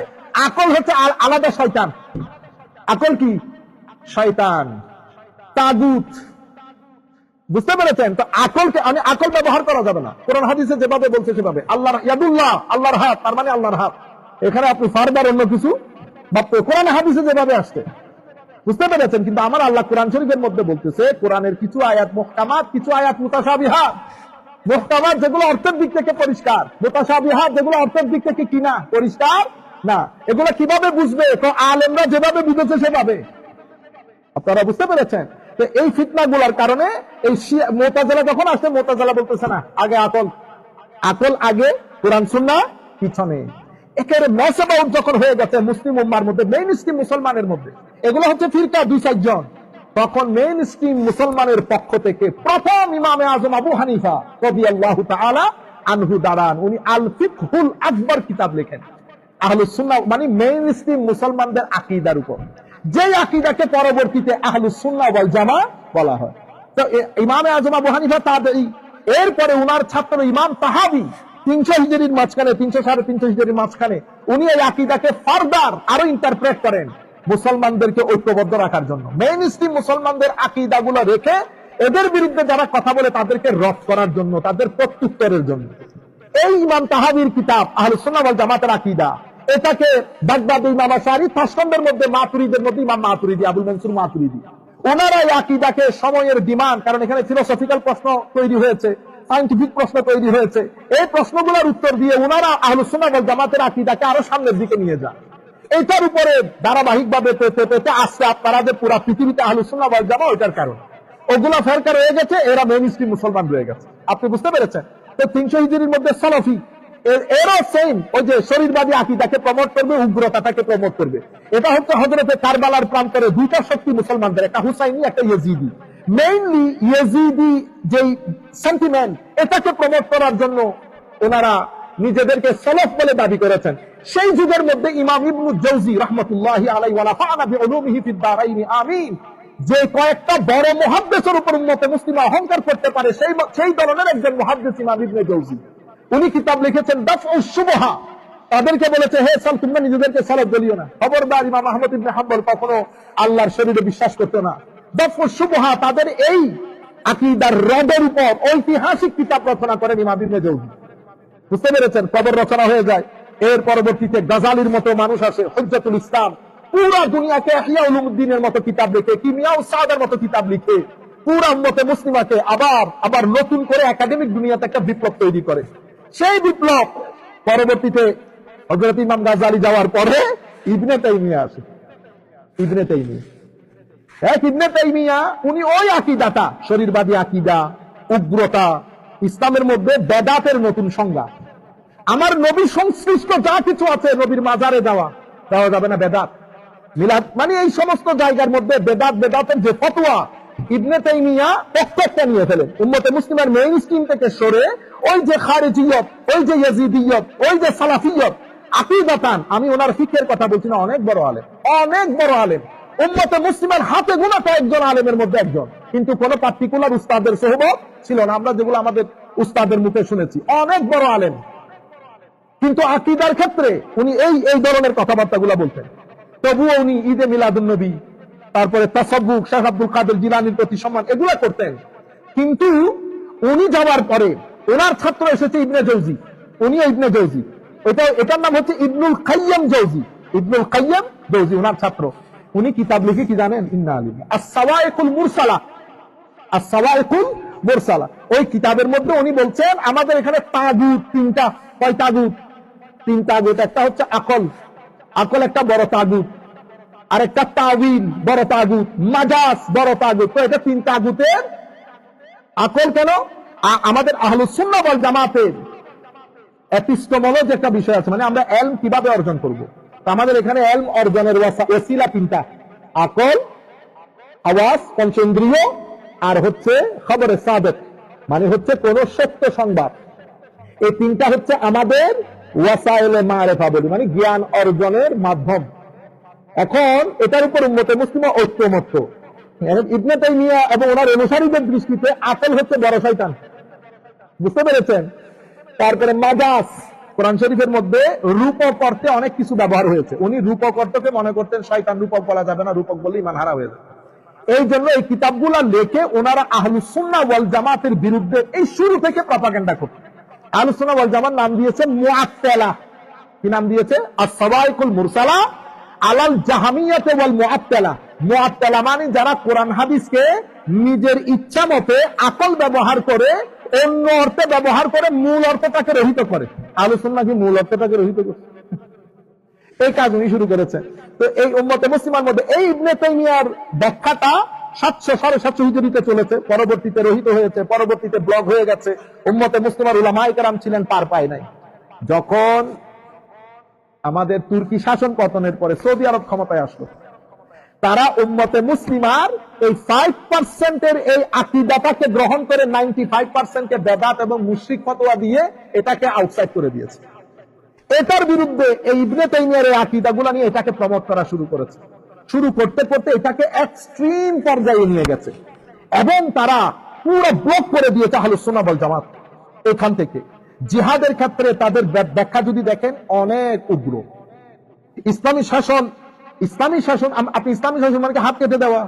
আকল হচ্ছে আলাদা শয়তান। আকল কি? শয়তান, তাগুত, বুঝতে পেরেছেন? তো আকলকে, আকল ব্যবহার করা যাবে না। কোরআন হাদিসে যেভাবে বলছে সেভাবে। আল্লাহর ইয়াদুল্লাহ, আল্লাহর হাত, তার মানে আল্লাহর হাত। এখানে আপনি ফারদার অন্য কিছু ভাবতে, কোরআন হাদিসে যেভাবে আসছে, বুঝতে পেরেছেন? কিন্তু আমার আল্লাহ কোরআন শরীফের মধ্যে বলতেছে, কোরআনের কিছু আয়াত মুহকামাত, কিছু আয়াত মুতাশাবিহাত। মুহকামাত যেগুলো অর্থের দিক থেকে পরিষ্কার, মুতাশাবিহাত যেগুলো অর্থের দিক থেকে কিনা পরিষ্কার না। এগুলো কিভাবে বুঝবে? তো আলেমরা যেভাবে বুঝেছে সেভাবে। আপনারা বুঝতে পেরেছেন? তো এই ফিতনাগুলোর কারণে এই মুতাজিলা যখন আসছে, মুতাজিলা বলতেছে না, আগে আকল, আকল আগে, কোরআন সুন্নাহ পিছনে। একেবারে মশাবাউট যখন হয়ে গেছে মুসলিম উম্মার মধ্যে, মেইন স্ট্রিম মুসলমানের মধ্যে, এগুলো হচ্ছে ফিরকা 2-4 জন, তখন মেইন স্ট্রিম মুসলমানের পক্ষ থেকে প্রথম ইমামে আজম আবু হানিফা রাদিয়াল্লাহু তাআলা আনহু দাঁড়ান। উনি আল ফিকহুল আকবার কিতাব লেখেন আহলুস সুন্নাহ মানে মেইন স্ট্রিম মুসলমানদের আকীদার উপর, যে আকীদাকে পরবর্তীতে আহলুস সুন্নাহ ওয়াল জামাত বলা হয়। তো ইমামে আজম আবু হানিফা তাবেঈ, এরপরে উনার ছাত্র ইমাম তাহাবী 300 হিজরির মাঝখানে, 300-350 হিজরির মাঝখানে, উনি এই আকীদাকে ফারদার আরো ইন্টারপ্রেট করেন মুসলমানদেরকে ঐক্যবদ্ধ রাখার জন্য। মেইন স্ট্রিম মুসলমানদের আকীদাগুলো রেখে এদের বিরুদ্ধে যারা কথা বলে তাদেরকে রদ করার জন্য, তাদের প্রত্যুত্তরের জন্য এই ইমাম তাহাবীর কিতাব আহলুস সুন্নাহ ওয়াল জামাতের আকীদা, এটাকে বাগদাদি ইমাম আশআরী, 5 খণ্ডের মধ্যে মাতুরিদের মধ্যে ইমাম মাতুরিদি, আবুল মনসুর মাতুরিদি, ওনারা এই আকীদাকে সময়ের ডিমান্ড, কারণ এখানে ফিলোসফিক্যাল প্রশ্ন তৈরি হয়েছে, সায়েন্টিফিক প্রশ্ন তৈরি হয়েছে, এই প্রশ্নগুলোর উত্তর দিয়ে ওনারা আহলুস সুন্নাহ ওয়াল জামাতের আকীদাকে আরো সামনের দিকে নিয়ে যান। এটার উপরে ধারাবাহিকভাবে পেতে পেতে আজকে আপনারা যে পুরা পৃথিবীতে আহলুস সুন্নাহ ওয়াল জামাত, ওইটার কারণ ওগুলা ফেরকা রয়ে গেছে, এরা মেইন স্ট্রিম মুসলমান রয়ে গেছে। আপনি বুঝতে পেরেছেন? তো 300 হিজরির মধ্যে সালাফি, এরও সেম ওই যে শরীরবাদী আকীদাকে প্রমোট করবে, উগ্রতাটাকে প্রমোট করবে। এটা হচ্ছে হযরতে কারবালার প্রান্তরে দুইটা শক্তি মুসলমানদের, একটা হুসাইনি একটা ইয়েজিদি। মেইনলি ইয়েজিদি যেই সেন্টিমেন্ট, এটাকে প্রমোট করার জন্য ওনারা নিজেদেরকে সলফ বলে দাবি করেছেন। সেই যুগের মধ্যে ইমাম ইবনুল জাওজি রাহমাতুল্লাহি আলাইহি ওয়া নাফা'না বিউলুমিহি ফিদ দারাইনি আমিন, যে কয়েকটা বড় মুহাদ্দিসের উপর উম্মতে মুসলিমা অহংকার করতে পারে, সেই ধরনের একজন মুহাদ্দিস ইমাম ইবনে জাওজি। উনি কিতাব লিখেছেন দাফউস শুবহা। তাদেরকে বলেছে, হে সাল, তোমরা নিজেদেরকে সালাত বলিও না। খবরদার, ইমাম আহমদ ইবনে হাম্বল কখনো আল্লাহর শরীরে বিশ্বাস করতো না। দাফউস শুবহা, তাদের এই আকীদার রদের উপর ঐতিহাসিক কিতাব রচনা করেন ইমাম ইবনে জাওজি। বুঝতে পেরেছেন? কবর রচনা হয়ে যায়। এর পরবর্তীতে গাজালির মতো মানুষ আসে, হুজ্জাতুল ইসলাম, পুরা দুনিয়াকে ইহয়া উলুমুদ্দিনের মতো কিতাব লিখে, কিমিয়া ও সাদার মতো কিতাব লিখে পুরা উম্মতে মুসলিমাকে আবার নতুন করে একাডেমিক দুনিয়াতে একটা বিপ্লব তৈরি করে। সেই বিপ্লব পরবর্তীতে হযরত ইমাম গাজালি যাওয়ার পরে ইবনে তাইমিয়া আসে। ইবনে তাইমিয়া উনি ওই আকীদাটা, শরীরবাদী আকীদা, উগ্রতা, ইসলামের মধ্যে বেদাতের নতুন সংজ্ঞা। আমার নবী সংশ্লিষ্ট যা কিছু আছে, নবীর মাজারে দেওয়া যাবে না, বেদাত। মিলাদ মানে এই সমস্ত জায়গার মধ্যে বেদাতের যে ফতোয়া, ইবনে তাইমিয়া প্রত্যেকটা নিয়ে ফেলেন। উম্মতে মুসলিমের মেইন স্ট্রিম থেকে সরে ওই যে খারিজিয়ত, ওই যে ইয়াজিদিয়ত, ওই যে সালাফিয়ত, আকীদাতান, আমি ওনার ফিকহের কথা বলছি না, অনেক বড় আলেম। উম্মতে মুসলিমের হাতে গোনা কয়েকজন আলেমের মধ্যে একজন, কিন্তু কোন পার্টিকুলার উস্তাদের সোহবত ছিল না। আমরা যেগুলো আমাদের উস্তাদের মুখে শুনেছি, অনেক বড় আলেম, কিন্তু আকীদার ক্ষেত্রে উনি এই ধরনের কথাবার্তাগুলো বলতেন। তবুও উনি ঈদে মিলাদুন নবী, তারপরে তাসাব্বুক, শেখ আব্দুল কাদের জিলানীর প্রতি সম্মান, এগুলো করতেন। কিন্তু উনি যাওয়ার পরে ওনার ছাত্র এসেছে ইবনে জাওজি। উনিও ইবনে জাওজি, এটার নাম হচ্ছে ইবনুল কাইয়্যিম জাওজি, ওনার ছাত্র। উনি কিতাব লিখে কি জানেন? ইন্না লিল্লাহি আস-সাওয়াইকুল মুরসালা। ওই কিতাবের মধ্যে উনি বলছেন, আমাদের এখানে তাগুত তিনটা। কয় তাগুত? তিন তাগুত। একটা হচ্ছে আকল একটা বড় তাগুত, আর একটা তাওয়িল বড় তাগুত, মাজাজ বড় তাগুত। তো এটা তিন তাগুতের আকল কেন? আমাদের আহলুস সুন্নাহ ওয়াল জামাতের এপিস্টেমোলজি একটা বিষয় আছে, মানে আমরা ইলম কিভাবে অর্জন করব। তো আমাদের এখানে ইলম অর্জনের ওয়াসিলা তিনটা: আকল, আওয়াজ, পঞ্চেন্দ্রিয়, আর হচ্ছে খবরে সাদেক, মানে হচ্ছে কোন সত্য সংবাদ। এই তিনটা হচ্ছে আমাদের ওয়াসাইলে মারিফা বলি, মানে জ্ঞান অর্জনের মাধ্যম। এখন এটার উপর উম্মতে মুসলিমা ঐক্যমত্য। ইবনে তাইমিয়া এবং ওনার অনুসারীদের দৃষ্টিতে আকল হচ্ছে বড় শয়তান। বুঝতে পেরেছেন? তারপরে মাজাজ, কোরআন শরীফের মধ্যে রূপক অর্থে অনেক কিছু ব্যবহার হয়েছে। উনি রূপক অর্থকে মনে করতেন শয়তান, রূপক বলা যাবে না, রূপক বললে ইমান হারা হয়ে যাবে। এই জন্য এই কিতাবগুলা লেখে ওনারা আহলুস সুন্নাহ ওয়াল জামাতের বিরুদ্ধে এই শুরু থেকে প্রপাগান্ডা করতেন। আহলুস সুন্নাহ ওয়াল জামাত নাম দিয়েছে মুআত্তালা। কি নাম দিয়েছে? আস-সাওয়াইকুল মুরসালা আলাল জাহমিয়াতে ওয়াল মুআত্তালা। মুআত্তালা মানে যারা কোরআন হাদিসকে নিজের ইচ্ছা মতে আকল ব্যবহার করে, অন্য অর্থে ব্যবহার করে, মূল অর্থটাকে রহিত করে। আহলুস সুন্নাহ কি মূল অর্থটাকে রহিত করে? এই কাজ উনি শুরু করেছেন। তো এই উম্মতে মুসলিমার মধ্যে এই ইবনে তাইমিয়ার ব্যাখ্যাটা 700-750 হিজরিতে চলেছে, পরবর্তীতে রহিত হয়েছে, পরবর্তীতে ব্লগ হয়ে গেছে। উম্মতে মুসলিমার উলামায়ে কেরাম ছিলেন, পার পায় নাই। যখন আমাদের তুর্কি শাসন পতনের পরে সৌদি আরব ক্ষমতায় আসলো, তারা উম্মতে মুসলিমার এই 5% এর এই আকীদাটাকে গ্রহণ করে 95% কে বেদাত এবং মুশরিক ফতোয়া দিয়ে এটাকে আউটসাইড করে দিয়েছে। এটার বিরুদ্ধে এই ইবনে তাইমিয়ার এই আকীদাগুলো নিয়ে এটাকে প্রমোট করা শুরু করেছে। শুরু করতে করতে এটাকে এক্সট্রিম পর্যায়ে নিয়ে গেছে এবং তারা পুরো ব্লক করে দিয়েছে আহলুস সুন্নাহ ওয়াল জামাত। এখান থেকে জিহাদের ক্ষেত্রে তাদের ব্যাখ্যা যদি দেখেন, অনেক উগ্র। ইসলামী শাসন, আপনি ইসলামী শাসন মানে হাত কেটে দেওয়া।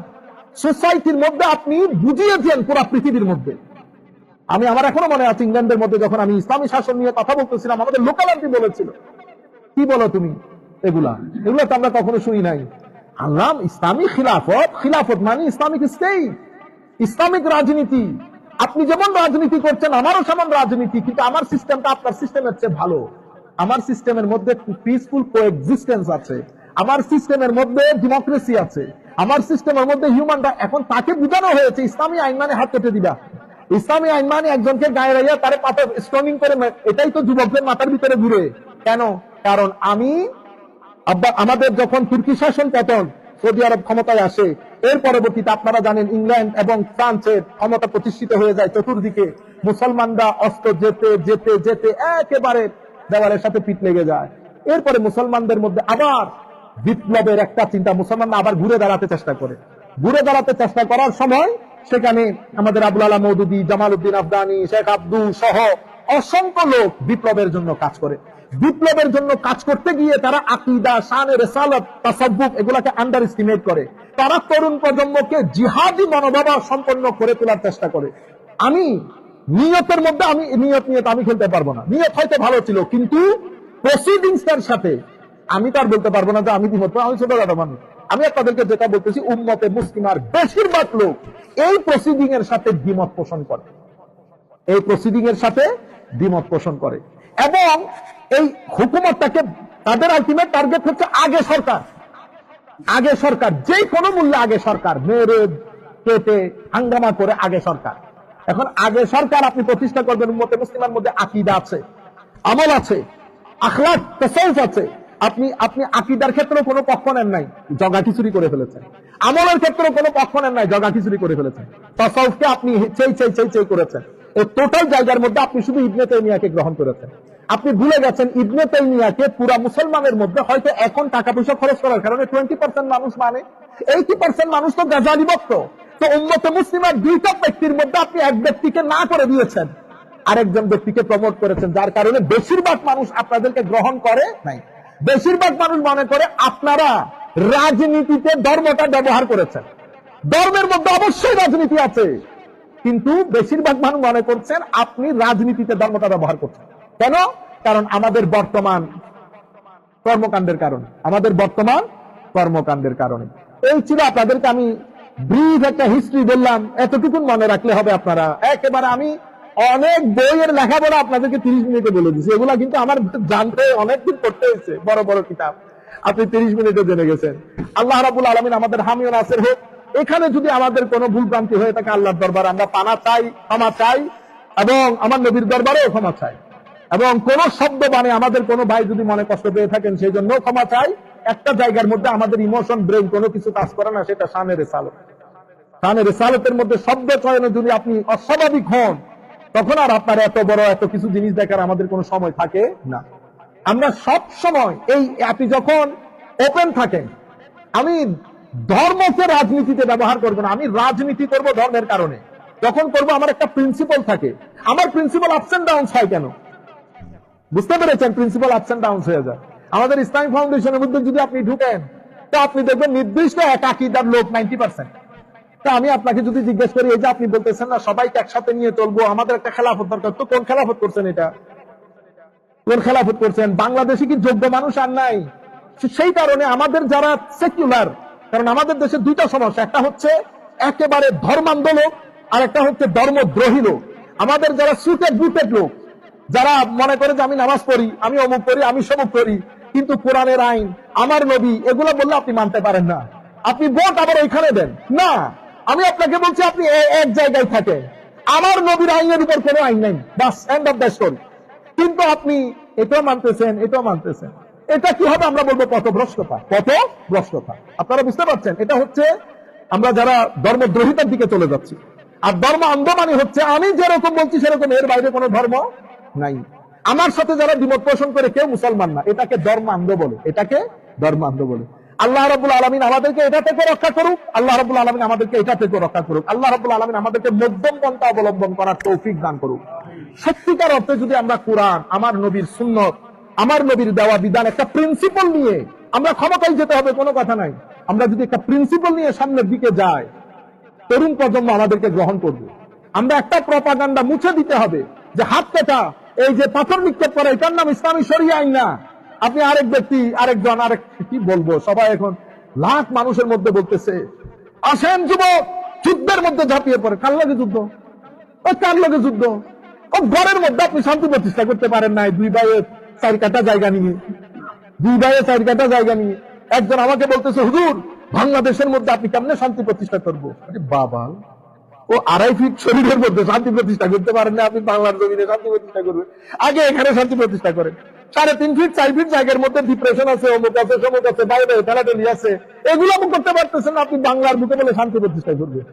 সোসাইটির মধ্যে আপনি বুঝিয়েছেন পুরো পৃথিবীর মধ্যে। আমার এখনো মনে আছে, ইংল্যান্ডের মধ্যে যখন আমি ইসলামী শাসন নিয়ে কথা বলতেছিলাম, আমাদের লোকাল আন্টি বলেছিল, কি বলো তুমি এগুলা তো আমরা কখনো শুনি নাই। আল্লাহ, ইসলামী খিলাফত মানে ইসলামিক স্টেট, ইসলামিক রাজনীতি। আপনি যেমন রাজনীতি করছেন, আমারও সমান রাজনীতি, কিন্তু আমার সিস্টেমটা আপনার সিস্টেমের চেয়ে ভালো। আমার সিস্টেমের মধ্যে পিসফুল কোএক্সিস্টেন্স আছে, আমার সিস্টেমের মধ্যে ডেমোক্রেসি আছে, আমার সিস্টেমের মধ্যে হিউম্যান রাইট। এখন তাকে বোঝানো হয়েছে ইসলামী আইন মানে হাত কেটে দিবা, ইসলামী আইন মানে একজনকে গায়ে রাইয়া তারে পাথর স্ট্রঙ্গিং করে এটাই তো যুবকদের মাথার ভিতরে ঘুরে। কেন? কারণ আমাদের যখন তুর্কি শাসন পতন, সৌদি আরব ক্ষমতায় আসে, এর পরবর্তীতে আপনারা জানেন ইংল্যান্ড এবং ফ্রান্সের ক্ষমতা প্রতিষ্ঠিত হয়ে যায় চতুর্দিকে, মুসলমানরা অস্ত্র যেতে যেতে যেতে একেবারে দেওয়ালের সাথে পিঠ লেগে যায়। এরপরে মুসলমানদের মধ্যে আবার বিপ্লবের একটা চিন্তা, মুসলমানরা আবার ঘুরে দাঁড়াতে চেষ্টা করে। ঘুরে দাঁড়াতে চেষ্টা করার সময় সেখানে আমাদের আবুল আলা মওদুদী, জামাল উদ্দিন আফগানি, শেখ আব্দুল সহ অসংখ্য লোক বিপ্লবের জন্য কাজ করে। বিপ্লবের জন্য কাজ করতে গিয়ে তারা আকীদা, শানে রিসালাত, তাসাব্বুফ এগুলাকে আন্ডার এস্টিমেট করে। তারা তরুণ প্রজন্মকে জিহাদি মনোভাব সম্পন্ন করে তোলার চেষ্টা করে। আমি নিয়তের মধ্যে নিয়ত আমি খেলতে পারবো না। নিয়ত হয়তো ভালো ছিল, কিন্তু প্রসিডিংস এর সাথে আমি তার বলতে পারবো না যে আমি দ্বিমত। আমি ছোটখাটো মানুষ। আমি আপনাদেরকে যেটা বলতেছি, উম্মতে মুসলিমার বেশিরভাগ লোক এই প্রসিডিং এর সাথে দ্বিমত পোষণ করে, এই প্রসিডিং এর সাথে দ্বিমত পোষণ করে। এবং এই হুকুমতটাকে তাদের আলটিমেট টার্গেট হচ্ছে আগে সরকার, আগে সরকার, যে কোনো মূল্যে আগে সরকার, মেরে কেটে হাঙ্গামা করে আগে সরকার। এখন আগে সরকার আপনি প্রতিষ্ঠা করবেন, উম্মতে মুসলিমার মধ্যে আকীদা আছে, আমল আছে, আখলাক তাসাউফ আছে। আপনি আকীদার ক্ষেত্রে কোনো পক্ষ নেন নাই, জগা খিচুড়ি করে ফেলেছেন। আমলের ক্ষেত্রে কোনো পক্ষ নেন নাই, জগা খিচুড়ি করে ফেলেছেন। তাসাউফকে আপনি চেই করেছেন। এই টোটাল জায়গার মধ্যে আপনি শুধু ইবনে তাইমিয়াকে গ্রহণ করেছেন। আপনি ভুলে গেছেন ইবনে তাইমিয়াকে পুরা মুসলমানের মধ্যে হয়তো এখন টাকা পয়সা খরচ করার কারণে 20% মানুষ মানে, 80% মানুষ তো গাজালি ভক্ত। তো উম্মতে মুসলিমার দুইটা ব্যক্তির মধ্যে আপনি এক ব্যক্তিকে না করে দিয়েছেন, আরেকজন ব্যক্তিকে প্রমোট করেছেন, যার কারণে বেশিরভাগ মানুষ আপনাদেরকে গ্রহণ করে নাই। বেশিরভাগ মানুষ মনে করে আপনারা রাজনীতিতে ধর্মটা ব্যবহার করেছেন। ধর্মের মধ্যে অবশ্যই রাজনীতি আছে, কিন্তু বেশিরভাগ মানুষ মনে করছেন আপনি রাজনীতিতে ধর্মটা ব্যবহার করছেন। কেন? কারণ আমাদের বর্তমান কর্মকাণ্ডের কারণে, আমাদের বর্তমান কর্মকাণ্ডের কারণে। এই ছিল আপনাদেরকে আমি ব্রিফ একটা হিস্ট্রি বললাম, এতটুকু মনে রাখলে হবে। আপনারা একেবারে আমি অনেক বইয়ের লেখাপড়া আপনাদেরকে 30 মিনিটে বলে দিচ্ছি। এগুলা কিন্তু আমার জানতে অনেকদিন করতে হয়েছে, বড় বড় কিতাব আপনি 30 মিনিটে জেনে গেছেন। আল্লাহ রাব্বুল আলামিন আমাদের হামি ও নাসির হোক। এখানে যদি আমাদের কোনো ভুল ভ্রান্তি হয়ে থাকে, আল্লাহর দরবারে আমরা পানা চাই, ক্ষমা চাই, এবং আমার নবীর দরবারেও ক্ষমা চাই। এবং কোন শব্দ মানে আমাদের কোনো ভাই যদি মনে কষ্ট পেয়ে থাকেন, সেই জন্য ক্ষমা চাই। একটা জায়গার মধ্যে আমাদের ইমোশন, ব্রেন কোনো কিছু কাজ করে না, সেটা শানে রিসালাত। শানে রিসালাতের মধ্যে শব্দ চয়নে যদি আপনি অস্বাভাবিক হন, তখন আর আপনার এত বড় এত কিছু জিনিস দেখার আমাদের কোনো সময় থাকে না। আমরা সব সময় আপনি যখন ওপেন থাকেন, আমি ধর্মকে রাজনীতিতে ব্যবহার করব না, আমি রাজনীতি করব ধর্মের কারণে। যখন করব আমার একটা প্রিন্সিপাল থাকে। আমার প্রিন্সিপাল আপস এন্ড ডাউনস হয় কেন? বুঝতে পেরেছেন? প্রিন্সিপাল আপস এন্ড ডাউনস হয়ে যায়। আমাদের ইসলামিক ফাউন্ডেশনের মধ্যে যদি আপনি ঢুকেন, তো আপনি দেখবেন নির্দিষ্ট এক আকীদার লোক 90%। তা আমি আপনাকে যদি জিজ্ঞেস করি, এই যে আপনি বলতেছেন না সবাইকে একসাথে নিয়ে চলবো, আমাদের একটা খেলাফত দরকার, তো কোন খেলাফত করছেন? এটা কোন খেলাফত করছেন? বাংলাদেশে কি যোগ্য মানুষ আর নাই? সেই কারণে আমাদের যারা সেকুলার, কারণ আমাদের দেশে দুইটা সমস্যা, একটা হচ্ছে একেবারে ধর্মান্ধ লোক, আর একটা হচ্ছে ধর্মদ্রোহী লোক। আমাদের যারা সুটেড বুটেড লোক, যারা মনে করে যে আমি নামাজ পড়ি, আমি অমুক করি, আমি সমুক করি, কিন্তু কোরআনের আইন, আমার নবী, এগুলো বললে আপনি মানতে পারেন না। আপনি ভোট আবার ওইখানে দেন না। আমি আপনাকে বলছি আপনি এক জায়গায় থাকেন, আমার নবীর আইনের উপর কোনো আইন নেই, বাস, এন্ড অফ দ্য স্টোরি। কিন্তু আপনি এটাও মানতেছেন, এটাও মানতেছেন। এটা কি হবে? আমরা বলবো পথভ্রষ্টতা, পথভ্রষ্টতা। আপনারা বুঝতে পারছেন? এটা হচ্ছে আমরা যারা ধর্মদ্রোহিতার দিকে চলে যাচ্ছি। আর ধর্ম অন্ধ মানে হচ্ছে আমি যেরকম বলছি সেরকম, এর বাইরে কোনো ধর্ম নাই। আমার সাথে যারা দ্বিমত পোষণ করে কেউ মুসলমান না, এটাকে ধর্মান্ধ বলে, এটাকে ধর্মান্ধ বলে। আল্লাহ রাব্বুল আলামিন আমাদেরকে এটা থেকে রক্ষা করুক, আল্লাহ রাব্বুল আলামিন আমাদেরকে এটা থেকে রক্ষা করুক, আল্লাহ রাব্বুল আলামিন আমাদেরকে মধ্যম পন্থা অবলম্বন করার তৌফিক দান করুক। সত্যিকার অর্থে যদি আমরা কোরআন, আমার নবীর সুন্নত, আমার নবীর দেওয়া বিধান, একটা প্রিন্সিপাল নিয়ে আমরা ক্ষমতায় যেতে হবে, কোনো কথা নাই। আমরা যদি একটা প্রিন্সিপাল নিয়ে সামনের দিকে যাই, তরুণ প্রজন্ম আমাদেরকে গ্রহণ করবে। আমরা একটা প্রপাগান্ডা মুছে দিতে হবে যে হাত কাটা, এই যে পাথর নিক্ষেপ করা, এটার নাম ইসলামী শরিয়া আইন না। আপনি আরেক ব্যক্তি, আরেকজন, কি বলবো, সবাই এখন লাখ মানুষের মধ্যে বলতেছে আসেন যুবক যুদ্ধের মধ্যে ঝাঁপিয়ে পড়ে। কার লগে যুদ্ধ? ও কার লগে যুদ্ধ? ও ঘরের মধ্যে আপনি শান্তি প্রতিষ্ঠা করতে পারেন নাই, 2 বাইয়ে 4 কাটা জায়গা নিয়ে, 2 বাইয়ে 4 কাটা জায়গা নিয়ে। একজন আমাকে বলতেছে, হুজুর বাংলাদেশের মধ্যে আপনি কেমনে শান্তি প্রতিষ্ঠা করবো? আরে বাবা, ও 2.5 ফিট শরীরের মধ্যে শান্তি প্রতিষ্ঠা করতে পারেন না, আপনি বাংলার জমিনে শান্তি প্রতিষ্ঠা করবেন? আগে এখানে শান্তি প্রতিষ্ঠা করেন। 3.5 ফিট 4 ফিট জায়গার মধ্যে ডিপ্রেশন আছে, অমুক আছে, সমুক আছে, বাইরে ঠেলাঠেলি আছে, এগুলো আপনি করতে পারতেছেন না, আপনি বাংলার বুকে বলে শান্তি প্রতিষ্ঠা করবেন?